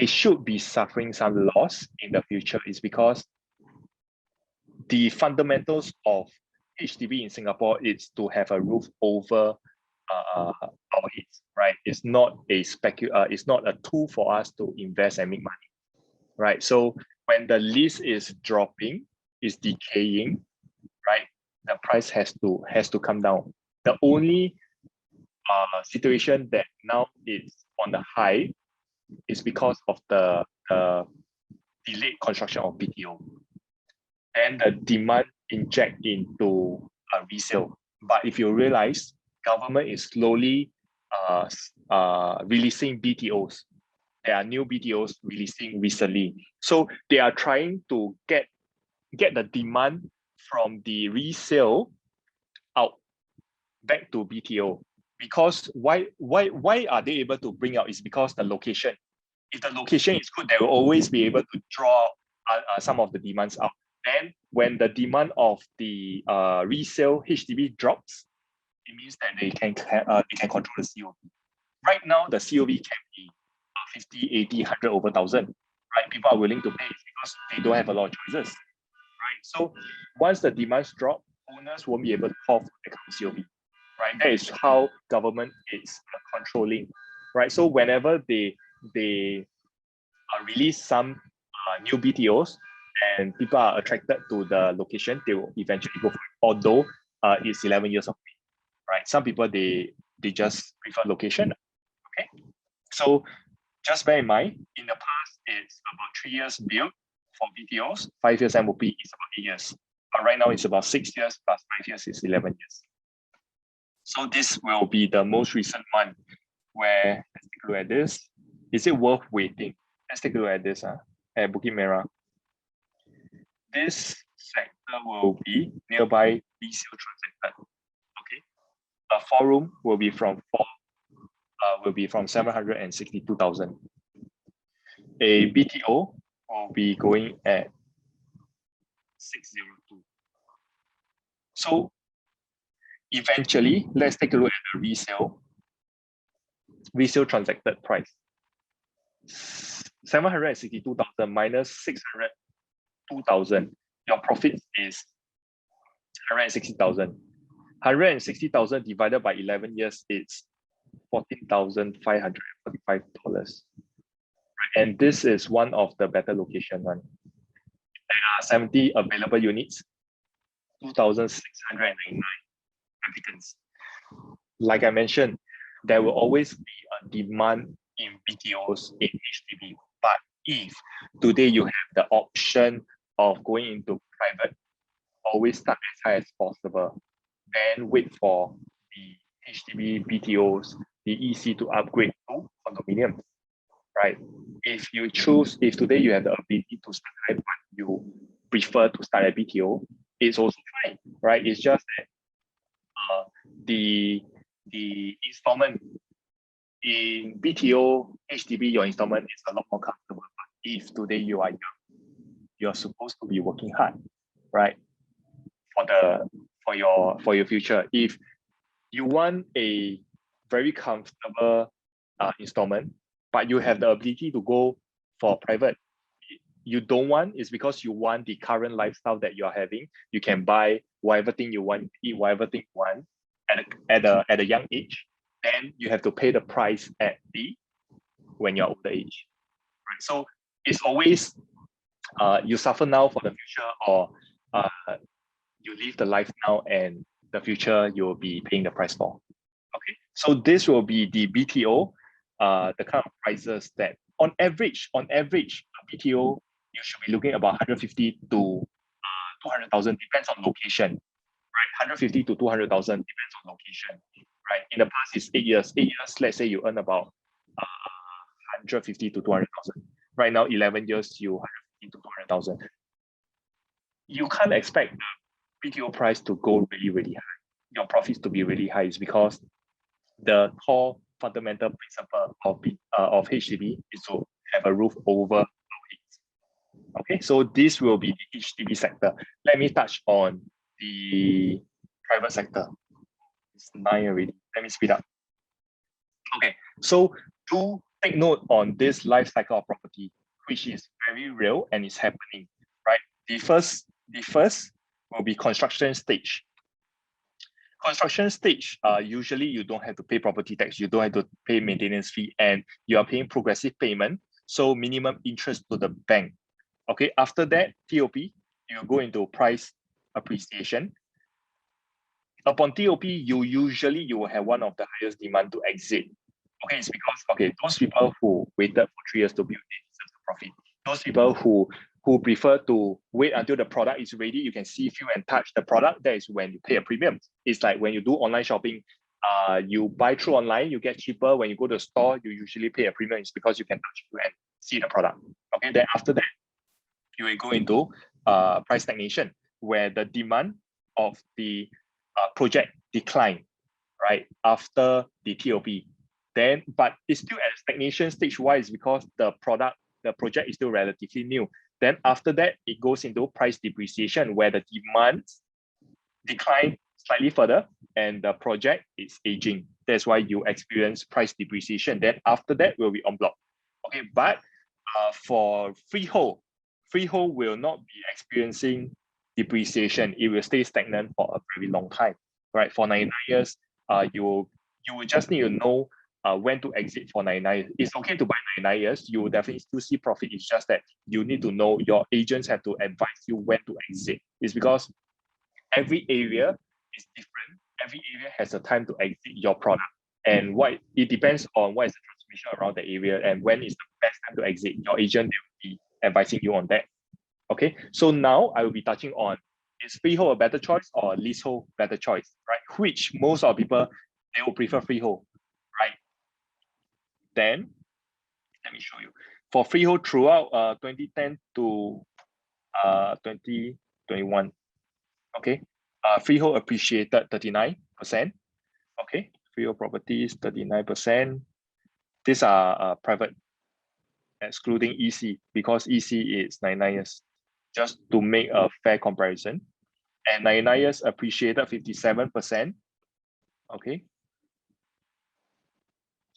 should be suffering some loss in the future. Is because the fundamentals of HDB in Singapore is to have a roof over our heads, right? It's not it's not a tool for us to invest and make money, right? So when the lease is dropping, is decaying, right? The price has to come down. The only situation that now is on the high is because of the delayed construction of BTO. And the demand inject into resale. But if you realize, government is slowly releasing BTOs. There are new BTOs releasing recently. So they are trying to get the demand from the resale out back to BTO. Because why are they able to bring out? Is because the location. If the location is good, they will always be able to draw some of the demands out. Then when the demand of the resale HDB drops, it means that they can control the COV. Right now, the COV can be 50, 80, 100 over 1,000. Right? People are willing to pay because they don't have a lot of choices. Right? So once the demands drop, owners won't be able to call for the COV. right? That is how government is controlling, right? So whenever they release some new BTOs and people are attracted to the location, they will eventually go for it. Although it's 11 years of wait, right? Some people they just prefer location. Okay, so just bear in mind, in the past it's about 3 years build for BTOs, 5 years MOP is about 8 years. But right now it's about 6 years plus 5 years is 11 years. So this will be the most recent one where, let's take a look at this. Is it worth waiting? Let's take a look at this at Bukit Merah. This sector will be nearby resale transacted. Okay, a 4-room will be from 762,000. A BTO will be going at 602. So eventually, let's take a look at the resale transacted price. 762,000 minus 602,000. Your profit is 160,000. 160,000 divided by 11 years, it's $14,545. And this is one of the better location one. There are 70 available units, 2,699 applicants. Like I mentioned, there will always be a demand in BTOs in HDB. But if today you have the option of going into private, always start as high as possible. Then wait for the HDB BTOs, the EC to upgrade to condominiums, right? If today you have the ability to start high, but you prefer to start at BTO, it's also fine, right? It's just that the installment in BTO, HDB, your installment is a lot more comfortable. But if today you are young, you're supposed to be working hard, right? For your future. If you want a very comfortable installment, but you have the ability to go for private, you don't want is because you want the current lifestyle that you're having. You can buy whatever thing you want, eat whatever thing you want at a young age. Then you have to pay the price when you're older age. Right? So it's always you suffer now for the future, or you live the life now and the future you'll be paying the price for. Okay, so this will be the BTO, the kind of prices that on average, a BTO you should be looking about 150 to 200,000, depends on location, right? 150 to 200,000 depends on location, right? In the past, it's 8 years. 8 years, let's say you earn about 150 to 200,000. Right now, 11 years, you 150 to 200,000. You can't expect the BTO price to go really, really high. Your profits to be really high is because the core fundamental principle of HDB is to have a roof over our heads. Okay, so this will be the HDB sector. Let me touch on the private sector. It's 9 already. Let me speed up. Okay, so do take note on this life cycle of property, which is very real and is happening, right? The first will be construction stage. Construction stage, usually you don't have to pay property tax, you don't have to pay maintenance fee, and you are paying progressive payment, so minimum interest to the bank. Okay, after that, TOP, you go into price appreciation. Upon TOP, you will have one of the highest demand to exit. Okay, it's because those people who waited for 3 years to build, they deserve the profit. Those people who prefer to wait until the product is ready, you can see, feel, and touch the product, that is when you pay a premium. It's like when you do online shopping, you buy through online, you get cheaper. When you go to the store, you usually pay a premium. It's because you can touch and see the product. Okay, then after that, you will go into price stagnation, where the demand of the project decline, right, after the TOP. Then, but it's still at a stagnation stage. Why? Is because the project is still relatively new. Then after that, it goes into price depreciation, where the demand decline slightly further and the project is aging. That's why you experience price depreciation. Then after that will be en bloc. Okay, but for freehold will not be experiencing depreciation. It will stay stagnant for a very long time, right? For 99 years, you will just need to know when to exit for 99. It's okay to buy 99 years. You will definitely still see profit. It's just that you need to know, your agents have to advise you when to exit. It's because every area is different. Every area has a time to exit your product. And it depends on what is the transmission around the area and when is the best time to exit. Your agent will be advising you on that. Okay, so now I will be touching on, is freehold a better choice or leasehold better choice, right? Which most of people, they will prefer freehold, right? Then, let me show you. For freehold throughout 2010 to 2021, okay, freehold appreciated 39%. Okay, freehold properties 39%. These are private, excluding EC, because EC is 99 years, just to make a fair comparison. And 99 years appreciated 57%. Okay.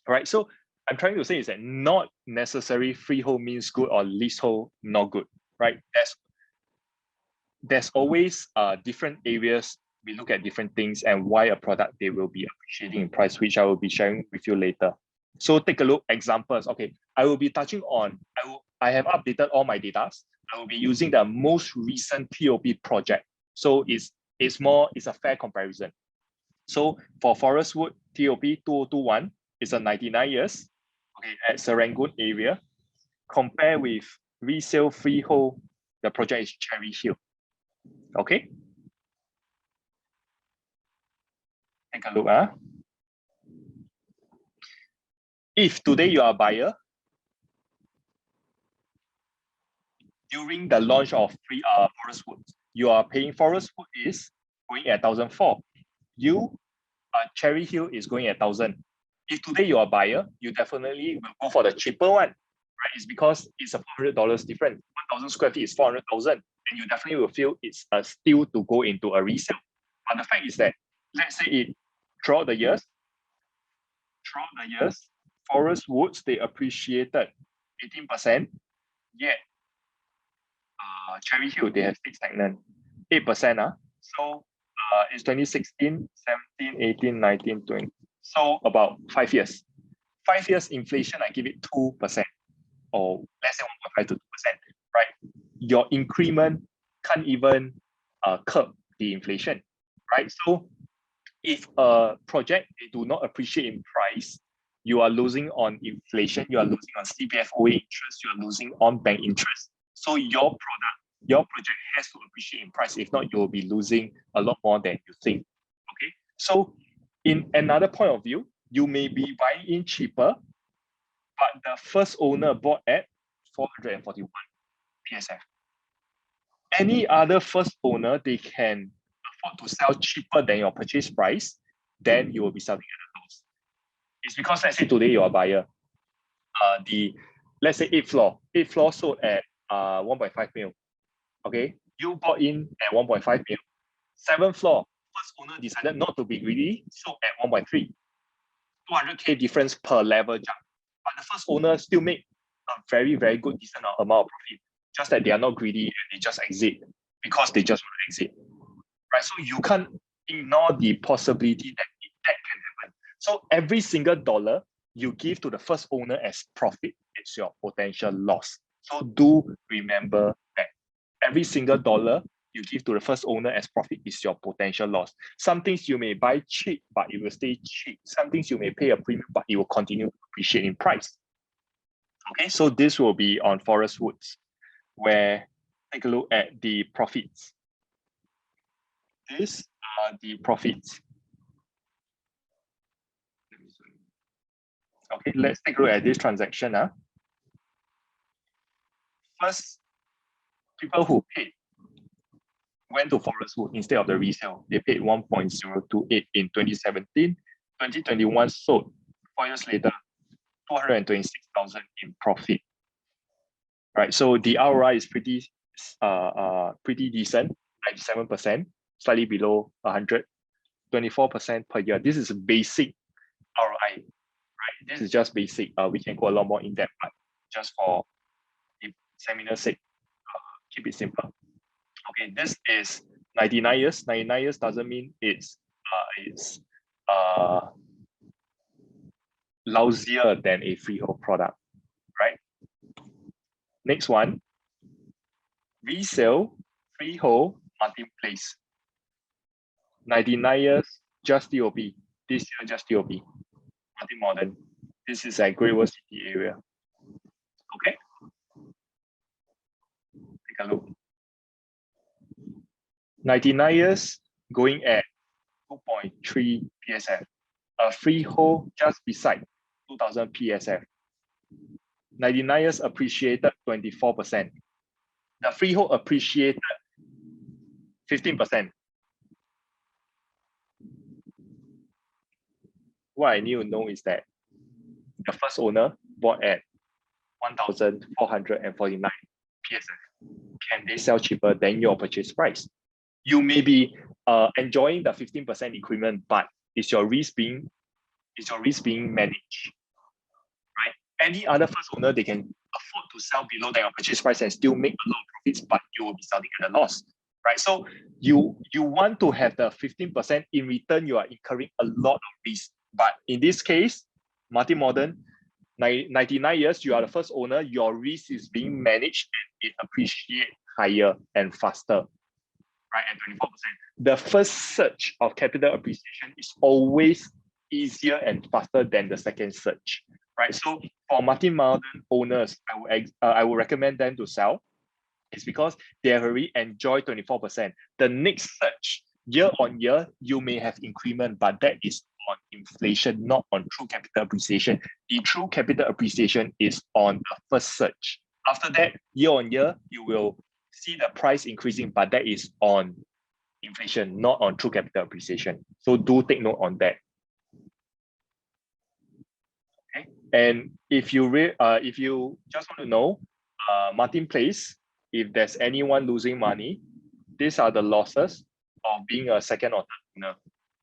Right. So I'm trying to say is that not necessarily freehold means good or leasehold not good, right? There's always different areas. We look at different things and why a product they will be appreciating in price, which I will be sharing with you later. So take a look, examples. Okay, I will be touching on, I have updated all my data. I will be using the most recent TOP project. So it's a fair comparison. So for Forestwood TOP 2021, it's a 99 years, okay, at Serangoon area. Compare with resale freehold, the project is Cherry Hill. Okay. Take a look. If today you are a buyer, during the launch of Forestwood, you are paying, Forestwood is going at 1,004. Cherry Hill is going at 1,000. If today you are a buyer, you definitely will go for the cheaper one, right? It's because it's a $400 difference. 1,000 square feet is 400,000, and you definitely will feel it's a steal to go into a resale. But the fact is that, let's say throughout the years, Forestwoods, they appreciated 18%, yet Cherry Hill, they have stayed stagnant, 8%. So it's 2016, 17, 18, 19, 20. So about 5 years. 5 years inflation, I give it 2%, or let's say 1.5 to 2%, right? Your increment can't even curb the inflation, right? So if a project they do not appreciate in price, you are losing on inflation, you are losing on CPF OA interest, you are losing on bank interest. So your project has to appreciate in price. If not, you will be losing a lot more than you think. Okay. So in another point of view, you may be buying in cheaper, but the first owner bought at 441 PSF. Any other first owner, they can afford to sell cheaper than your purchase price, then you will be selling at a loss. It's because, let's say today you're a buyer. Let's say 8th floor sold at 1.5 mil. Okay, you bought in at 1.5 mil. 7th floor, first owner decided not to be greedy, sold at 1.3. 200K difference per level jump. But the first owner still make a very, very good, decent amount of profit. Just that they are not greedy and they just exit because they just want to exit. Right? So you can't ignore the possibility that that can happen. So every single dollar you give to the first owner as profit, it's your potential loss. So do remember that every single dollar you give to the first owner as profit is your potential loss. Some things you may buy cheap, but it will stay cheap. Some things you may pay a premium, but it will continue to appreciate in price. Okay, so this will be on Forestwoods, where take a look at the profits. These are the profits. Okay, let's take a look at this transaction. First, people who paid went to Forestwood instead of the resale. They paid 1.028 in 2017. 2021 sold. 4 years later, 226,000 in profit. Right, so the ROI is pretty decent, 97%, slightly below 100, 24% per year. This is a basic ROI, right? This is just basic. We can go a lot more in depth, but just for the seminar's sake, keep it simple. Okay, this is 99 years. 99 years doesn't mean it's lousier than a freehold product, right? Next one, resale, freehold, marketplace. 99 years, just TOP. This year, just TOP. Nothing modern. This is a Great World City area. Okay. Take a look. 99 years, going at 2.3 PSF. A freehold just beside 2000 PSF. 99 years appreciated 24%. The freehold appreciated 15%. What I need to know is that the first owner bought at 1,449 PSF. Can they sell cheaper than your purchase price? You may be enjoying the 15% increment, but is your risk being managed? Right? Any other first owner, they can afford to sell below their purchase price and still make a lot of profits, but you will be selling at a loss. Right? So you want to have the 15%. In return, you are incurring a lot of risk. But in this case, multi-modern, 99 years, you are the first owner, your risk is being managed and it appreciates higher and faster, right, at 24%. The first surge of capital appreciation is always easier and faster than the second surge, right? So for multi-modern owners, I would recommend them to sell. It's because they have already enjoyed 24%. The next surge, year on year, you may have increment, but that is on inflation, not on true capital appreciation. The true capital appreciation is on the first surge. After that, year on year, you will see the price increasing, but that is on inflation, not on true capital appreciation. So do take note on that. Okay. And if you just want to know, Martin Place, if there's anyone losing money, these are the losses of being a second or third owner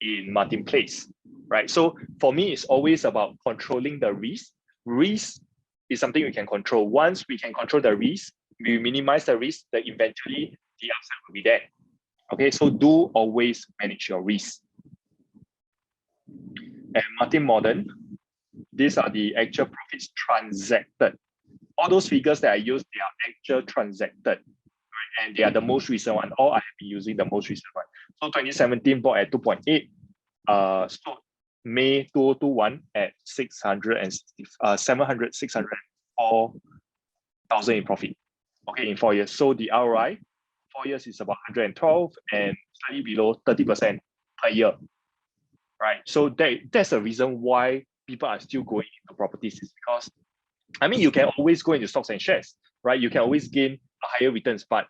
in Martin Place, right? So for me, it's always about controlling the risk. Risk is something we can control. Once we can control the risk, we minimize the risk, that eventually the upside will be there. Okay, so do always manage your risk. And Martin Modern, these are the actual profits transacted. All those figures that I use, they are actual transacted, right? And they are the most recent one. All I have been using the most recent one. So 2017 bought at 2.8, sold May 2021 at 604,000 in profit. Okay, in 4 years. So the ROI, 4 years is about 112 and slightly below 30% per year, right? So that's the reason why people are still going into properties, is because, I mean, you can always go into stocks and shares, right? You can always gain higher returns, but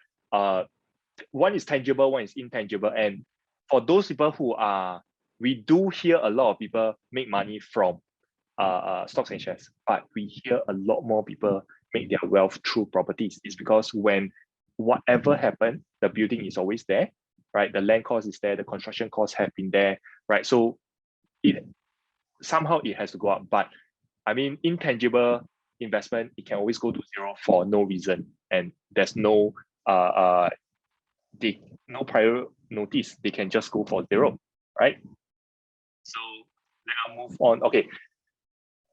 one is tangible, one is intangible. And for those people who are, we do hear a lot of people make money from stocks and shares, but we hear a lot more people make their wealth through properties. It's because when whatever happened, the building is always there, right? The land cost is there, the construction costs have been there, right? So somehow it has to go up. But I mean, intangible investment, it can always go to zero for no reason, and there's no no prior notice. They can just go for zero, right? So let us move on. Okay,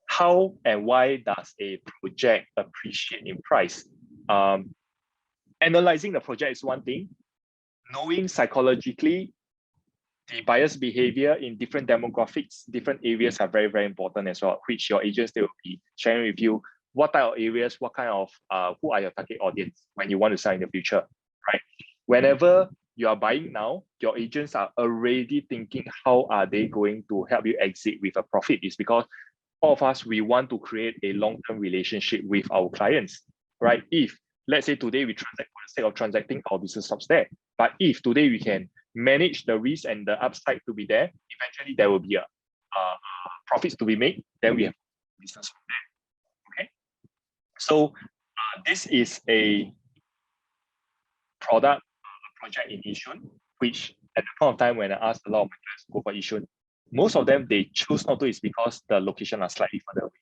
how and why does a project appreciate in price? Analyzing the project is one thing. Knowing psychologically the buyer's behavior in different demographics, different areas are very, very important as well, which your agents, they will be sharing with you what type of areas, what kind of, who are your target audience when you want to sell in the future, right? Whenever you are buying now, your agents are already thinking how are they going to help you exit with a profit. It's because all of us, we want to create a long-term relationship with our clients, right? If, let's say today we transact for the sake of transacting, our business stops there. But if today we can manage the risk and the upside to be there, eventually there will be a profits to be made, then we have business from there. Okay, so this is a project in Yishun, which at the point of time when I asked a lot of my clients to go for Yishun, most of them, they choose not to, is because the location are slightly further away,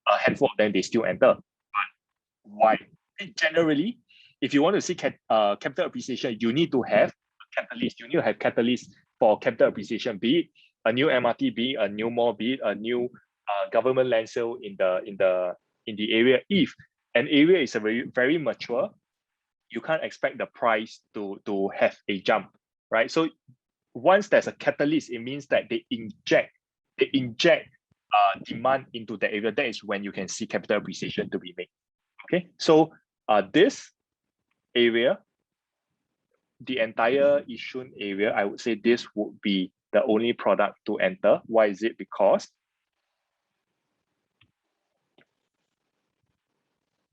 but a handful of them, they still enter. But why? Generally, if you want to see capital appreciation, you need to have a catalyst. You need to have catalyst for capital appreciation, be it a new MRT, be it a new mall, be it a new government land sale in the area. If an area is a very mature, you can't expect the price to have a jump, right? So once there's a catalyst, it means that they inject demand into the area. That is when you can see capital appreciation to be made. Okay, so this area, the entire Yishun area, I would say this would be the only product to enter. Why is it? Because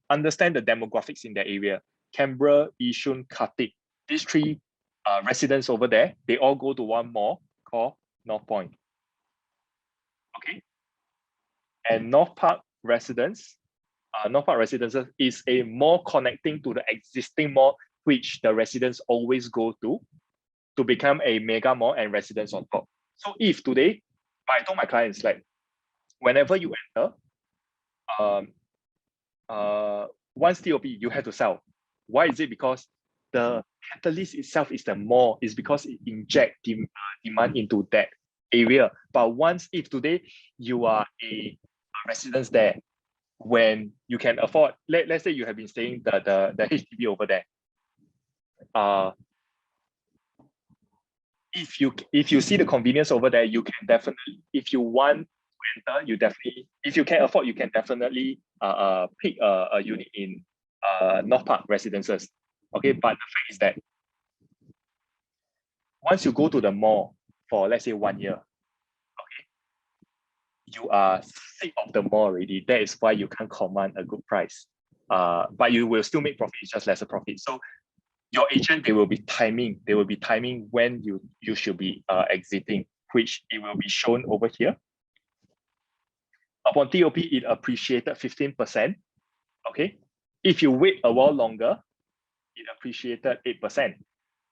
understand the demographics in the area. Canberra, Yishun, Khatib, these three residents over there, they all go to one mall called North Point. Okay, and North Park residences is a mall connecting to the existing mall, which the residents always go to become a mega mall and residents on top. So if today, I told my clients, like, whenever you enter, once TOP, you have to sell. Why is it? Because the catalyst itself is the mall, is because it injects demand into that area. But if today you are a resident there, when you can afford, let's say you have been staying the HDB over there. If you see the convenience over there, you can definitely, if you want to enter, if you can afford, you can definitely pick a unit in North Park residences. Okay, but the fact is that once you go to the mall for, let's say, 1 year, okay, you are sick of the mall already. That is why you can't command a good price. But you will still make profit, it's just lesser profit. So your agent, they will be timing when you should be exiting, which it will be shown over here. Upon TOP, it appreciated 15%. Okay, if you wait a while longer, it appreciated 8%.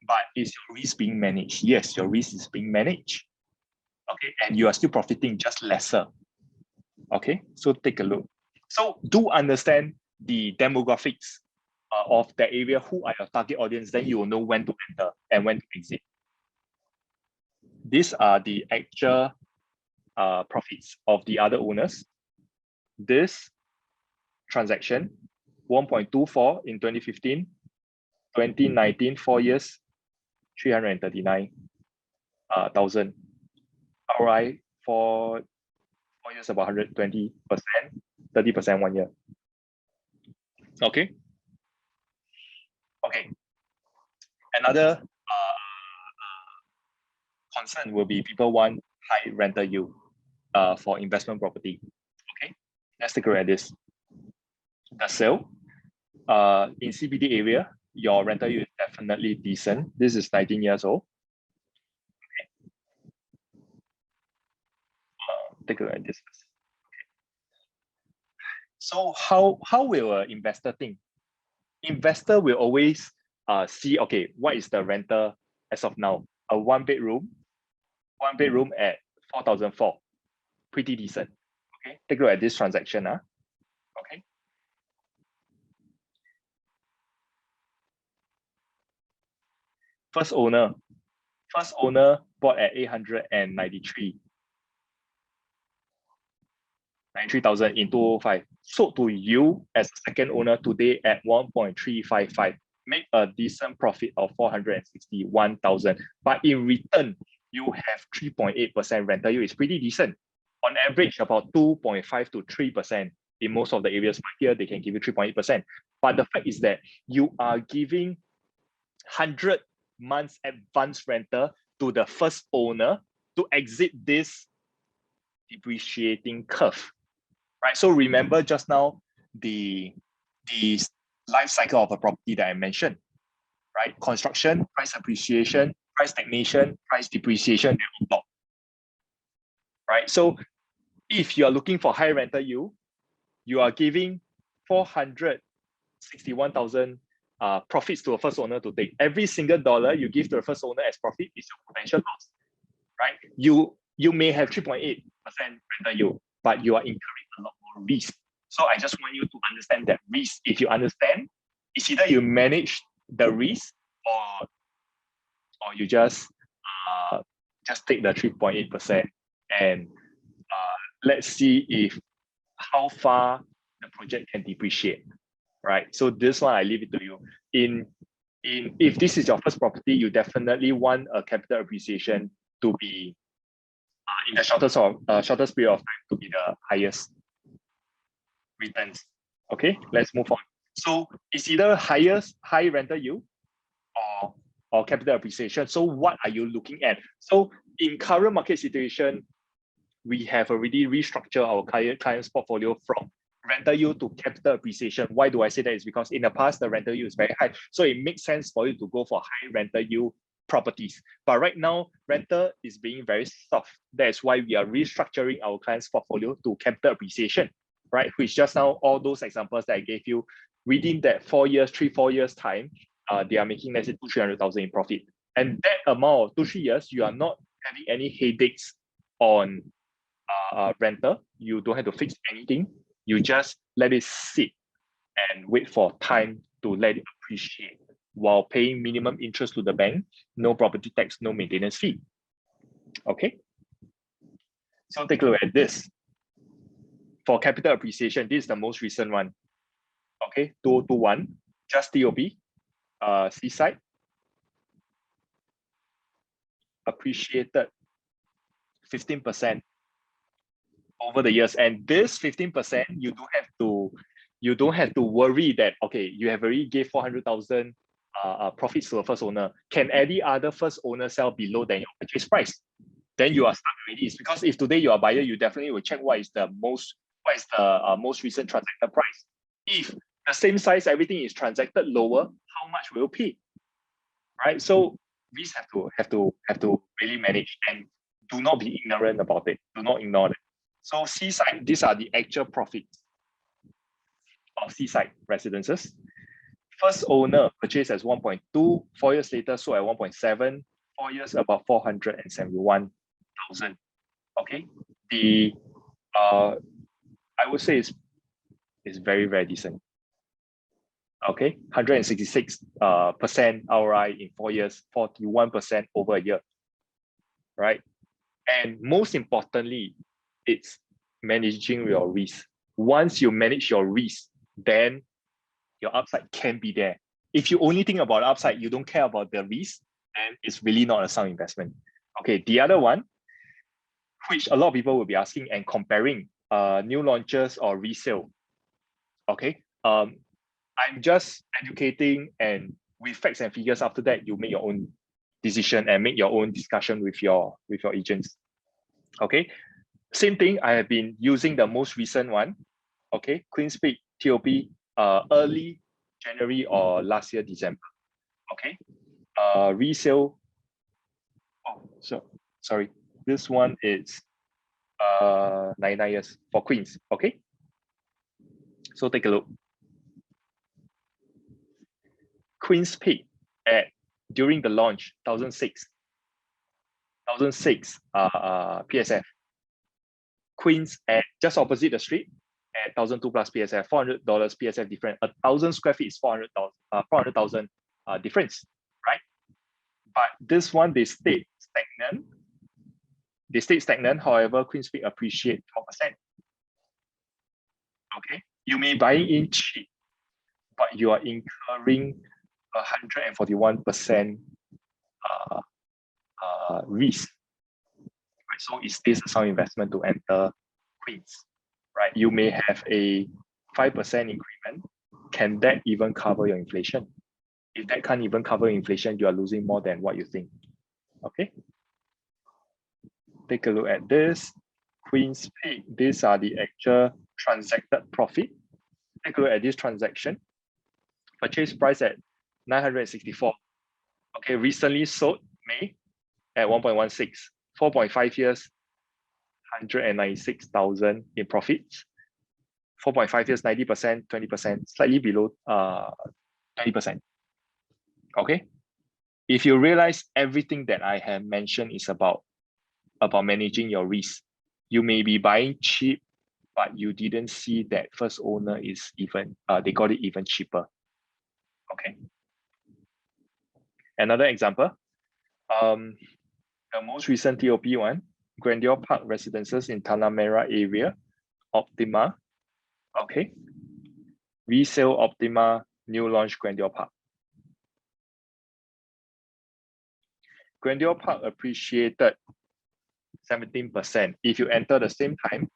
But is your risk being managed? Yes, your risk is being managed. Okay, and you are still profiting, just lesser. Okay, so take a look. So do understand the demographics of the area, who are your target audience, then you will know when to enter and when to exit. These are the actual profits of the other owners. This transaction, 1.24 in 2015, 2019, 4 years, 339,000. ROI for 4 years, about 120%, 30% 1 year. Okay. Okay. Another concern will be people want high rental yield for investment property. Okay, let's take a look at this. The sale in CBD area, your rental yield is definitely decent. This is 19 years old. Okay. Take a look at this. Okay. So how will an investor think? Investor will always see, okay, what is the rental as of now? A one bedroom at 4,004, pretty decent. Okay, take a look at this transaction. Okay. First owner bought at 93,000 in 2005. Sold to you as a second owner today at 1.355. Make a decent profit of 461,000. But in return, you have 3.8% rental yield. It's pretty decent. On average, about 2.5 to 3% in most of the areas. But here, they can give you 3.8%. But the fact is that you are giving 100 months advance rental to the first owner to exit this depreciating curve, right? So remember just now the life cycle of a property that I mentioned, right? Construction, price appreciation, price stagnation, price depreciation, they're on top, right? So if you are looking for high rental yield, you are giving 461,000 profits to a first owner to take. Every single dollar you give to the first owner as profit is your potential loss, right? You may have 3.8% rental yield, but you are incurring a lot more risk. So I just want you to understand that risk. If you understand, it's either you manage the risk or you just take the 3.8% and let's see if how far the project can depreciate, right? So this one, I leave it to you. If this is your first property, you definitely want a capital appreciation to be in the shortest period of time to be the highest returns. Okay, let's move on. So it's either high rental yield or capital appreciation. So what are you looking at? So in current market situation, we have already restructured our client's portfolio from rental yield to capital appreciation. Why do I say that? Is because in the past, the rental yield is very high. So it makes sense for you to go for high rental yield properties. But right now, rental is being very soft. That's why we are restructuring our client's portfolio to capital appreciation, right? Which just now, all those examples that I gave you, within that 4 years, 4 years time, they are making, let's say, 200,000-300,000 in profit. And that amount of 2-3 years, you are not having any headaches on rental. You don't have to fix anything. You just let it sit and wait for time to let it appreciate while paying minimum interest to the bank, no property tax, no maintenance fee. Okay. So take a look at this. For capital appreciation, this is the most recent one. Okay, 2021, just TOP, Seaside, appreciated 15% over the years. And this 15%, you don't have to worry that, okay, you have already gave 400,000 profits to the first owner. Can any other first owner sell below than your purchase price? Then you are stuck already. It's because if today you are a buyer, you definitely will check what is the most recent transacted price. If the same size, everything is transacted lower, how much will you pay? Right? So these have to really manage, and do not be ignorant about it. Do not ignore it. So Seaside, these are the actual profits of Seaside residences. First owner purchased as 1.2, 4 years later sold at 1.7, 4 years about 471,000. Okay, the I would say is very, very decent. Okay, 166% ROI in 4 years, 41% over a year, right? And most importantly, it's managing your risk. Once you manage your risk, then your upside can be there. If you only think about the upside, you don't care about the risk, and it's really not a sound investment. Okay, the other one, which a lot of people will be asking and comparing, new launches or resale. Okay, I'm just educating, and with facts and figures, after that, you make your own decision and make your own discussion with your agents. Okay, same thing, I have been using the most recent one. Okay, Queen's Peak TOP, early January or last year December. Okay, resale. Oh, so sorry, this one is 9 years for Queens. Okay, so take a look. Queen's Peak at during the launch, 1,006 PSF. Queens at just opposite the street at 1,002 plus PSF, $400 PSF difference. 1,000 square feet is 400,000 difference, right? But this one, they stayed stagnant. However, Queen's Peak appreciate 12%. Okay, you may buy in cheap, but you are incurring 141% risk. Right? So is this a sound investment to enter Queens? Right? You may have a 5% increment. Can that even cover your inflation? If that can't even cover inflation, you are losing more than what you think. Okay. Take a look at this. Queen's Peak. These are the actual transacted profit. Take a look at this transaction. Purchase price at 964. Okay, recently sold May at 1.16, 4.5 years, 196,000 in profits. 4.5 years, 90%, 20%, slightly below 20%. Okay. If you realize everything that I have mentioned is about managing your risk, you may be buying cheap, but you didn't see that first owner is even, they got it even cheaper. Okay. Another example, the most recent TOP one, Grandeur Park Residences in Tanah Merah area, Optima. Okay. Resale Optima, new launch Grandeur Park. Grandeur Park appreciated 17%. If you enter the same time,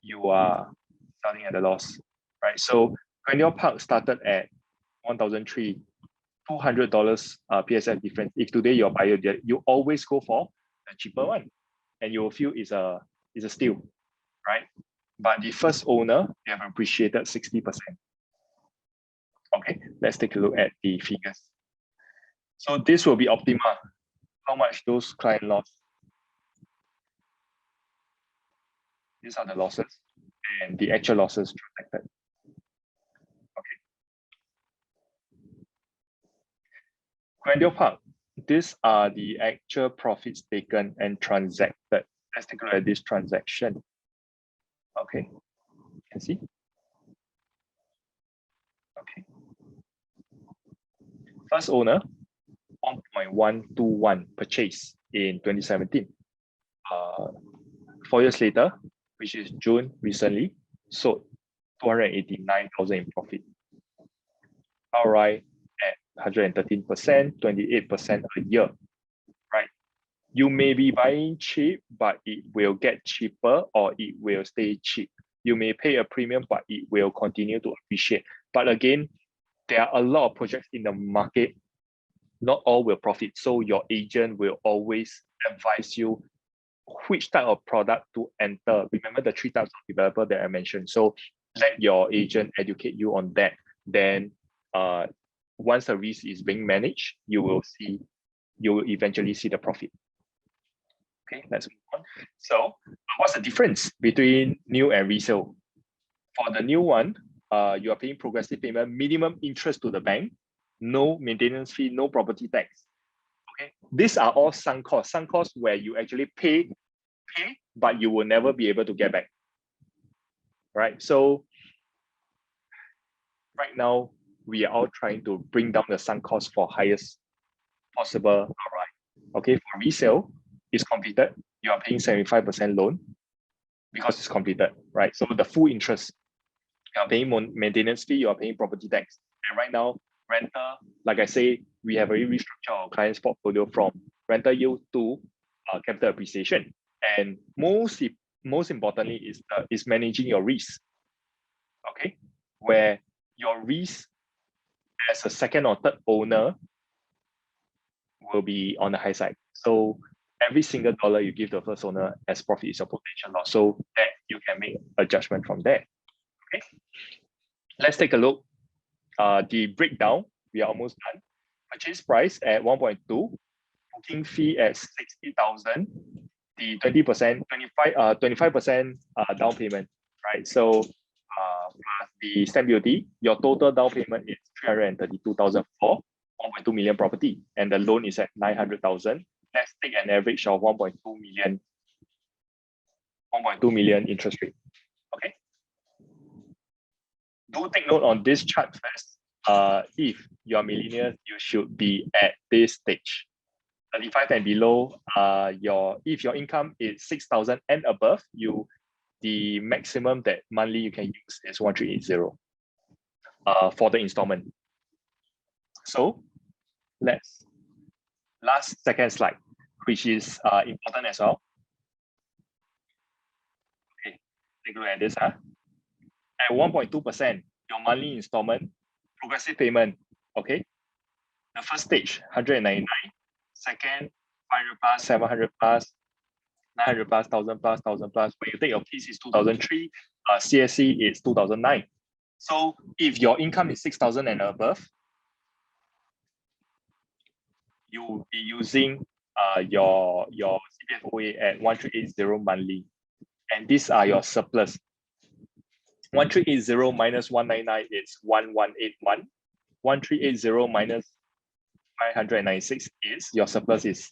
you are selling at a loss, right? So Grandeur Park started at 1,300, $200 PSF difference. If today you're buyer, you always go for the cheaper one, and you will feel it's a steal, right? But the first owner, they have appreciated 60%. Okay, let's take a look at the figures. So this will be Optima. How much those client lost? These are the losses and the actual losses transacted. Okay. Grandeur Park, these are the actual profits taken and transacted. Let's take a look at this transaction. Okay, you can see. Okay. First owner, 1.121 purchase in 2017. 4 years later, which is June recently, sold 289,000 in profit. ROI at 113%, 28% a year, right? You may be buying cheap, but it will get cheaper or it will stay cheap. You may pay a premium, but it will continue to appreciate. But again, there are a lot of projects in the market. Not all will profit. So your agent will always advise you which type of product to enter. Remember the 3 types of developer that I mentioned. So let your agent educate you on that. Then once the risk is being managed, you will eventually see the profit. Okay, let's move on. So what's the difference between new and resale? For the new one, you are paying progressive payment, minimum interest to the bank, no maintenance fee, no property tax. Okay, these are all sunk costs where you actually pay, but you will never be able to get back. Right. So right now, we are all trying to bring down the sunk cost for highest possible ROI. Okay, for resale, it's completed. You are paying 75% loan because it's completed, right? So the full interest, you are paying maintenance fee, you are paying property tax. And right now, rental, like I say, we have already restructured our client's portfolio from rental yield to capital appreciation. And most importantly is managing your risk. Okay, where your risk as a second or third owner will be on the high side. So every single dollar you give the first owner as profit is a potential loss. So that you can make a judgment from there. Okay, let's take a look. The breakdown, we are almost done. Purchase price at 1.2, booking fee at 60,000, the 25% down payment, right? So plus the stamp duty, your total down payment is 332,000 for 1.2 million property, and the loan is at 900,000. Let's take an average of 1.2 million interest rate. Okay. Do take note on this chart first. If you're millennial, you should be at this stage. 35 and below, if your income is 6,000 and above, the maximum that monthly you can use is 1380 for the installment. So second slide, which is important as well. Okay, take a look at this. At 1.2%, your monthly installment, progressive payment. Okay, the first stage 199, second 500 plus, 700 plus, 900 plus, 1,000 plus, 1,000 plus. When you take your piece, is 2003. CSC is 2009. So if your income is 6,000 and above, you will be using your CPF OA at 1380 monthly, and these are your surplus. 1380 minus 199 is 1181. 1380 minus 596 is your surplus is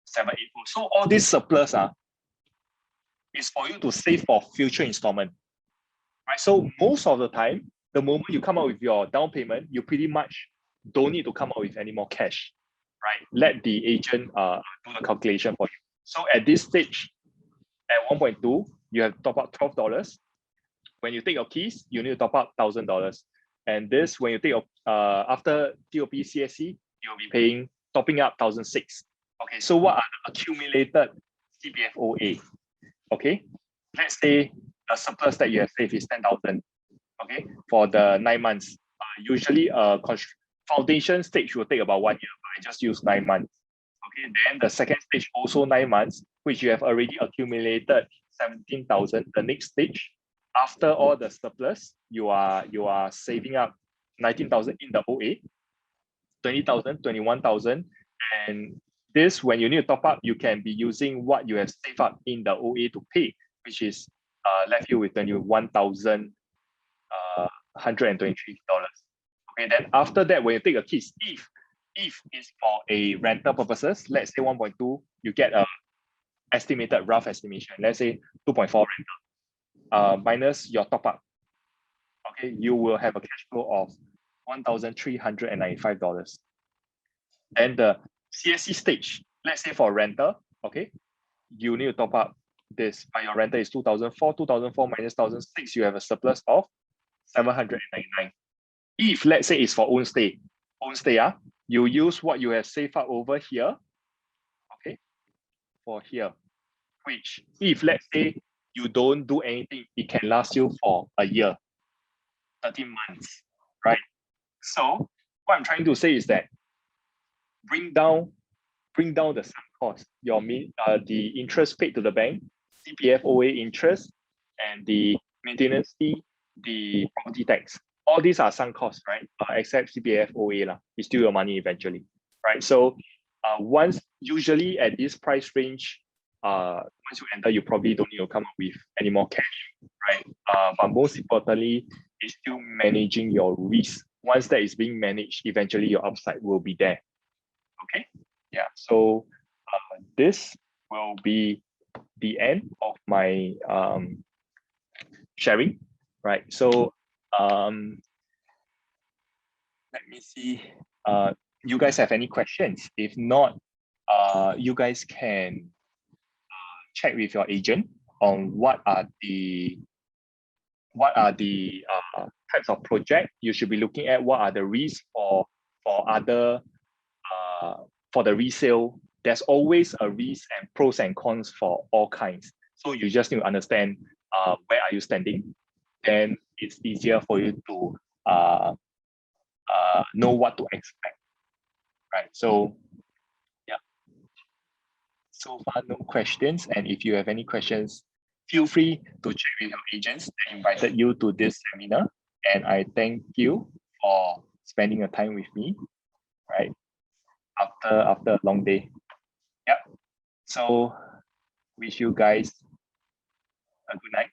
784. So all this surplus is for you to save for future installment, right? So most of the time, the moment you come out with your down payment, you pretty much don't need to come out with any more cash, right? Let the agent do the calculation for you. So at this stage, at 1.2, you have to top up $12. When you take your keys, you need to top up $1,000. And this, when you take after TOP CSC, you'll be topping up 1,006. Okay, so what are the accumulated CPF OA? Okay, let's say the surplus that you have saved is 10,000. Okay, for the 9 months. Usually, foundation stage will take about 1 year, but I just use 9 months. Okay, then the second stage also 9 months, which you have already accumulated 17,000. The next stage, after all the surplus, you are saving up 19,000 in the OA, 20,000, 21,000, and this, when you need to top up, you can be using what you have saved up in the OA to pay, which is left you with $21,123. Okay, then after that, when you take a keys, if it's for a rental purposes, let's say 1.2, you get a estimated rough estimation, let's say 2.4 rental, minus your top up. Okay, you will have a cash flow of $1,395. And the CSC stage, let's say for rental, okay, you need to top up this, but your rental is 2,004, 2,004 minus 1,006, you have a surplus of 799. If let's say it's for own stay, you use what you have saved up over here, okay, for here, which if let's say you don't do anything, it can last you for a year, 13 months, right? So what I'm trying to say is that bring down the sunk cost, the interest paid to the bank, CPF OA interest, and the maintenance fee, the property tax. All these are sunk costs, right? Except CPF OA, it's still your money eventually, right? So once, usually at this price range, once you enter, you probably don't need to come up with any more cash, right? But most importantly, it's still managing your risk. Once that is being managed, eventually your upside will be there. Okay, yeah. So this will be the end of my sharing, right? So let me see. You guys have any questions? If not, you guys can check with your agent on what are the types of project you should be looking at. What are the risks for other for the resale? There's always a risk and pros and cons for all kinds. So you just need to understand where are you standing. Then it's easier for you to know what to expect, right? So yeah, so far no questions. And if you have any questions, feel free to check with your agents that invited you to this seminar. And I thank you for spending your time with me, right? After a long day. Yeah. So wish you guys a good night.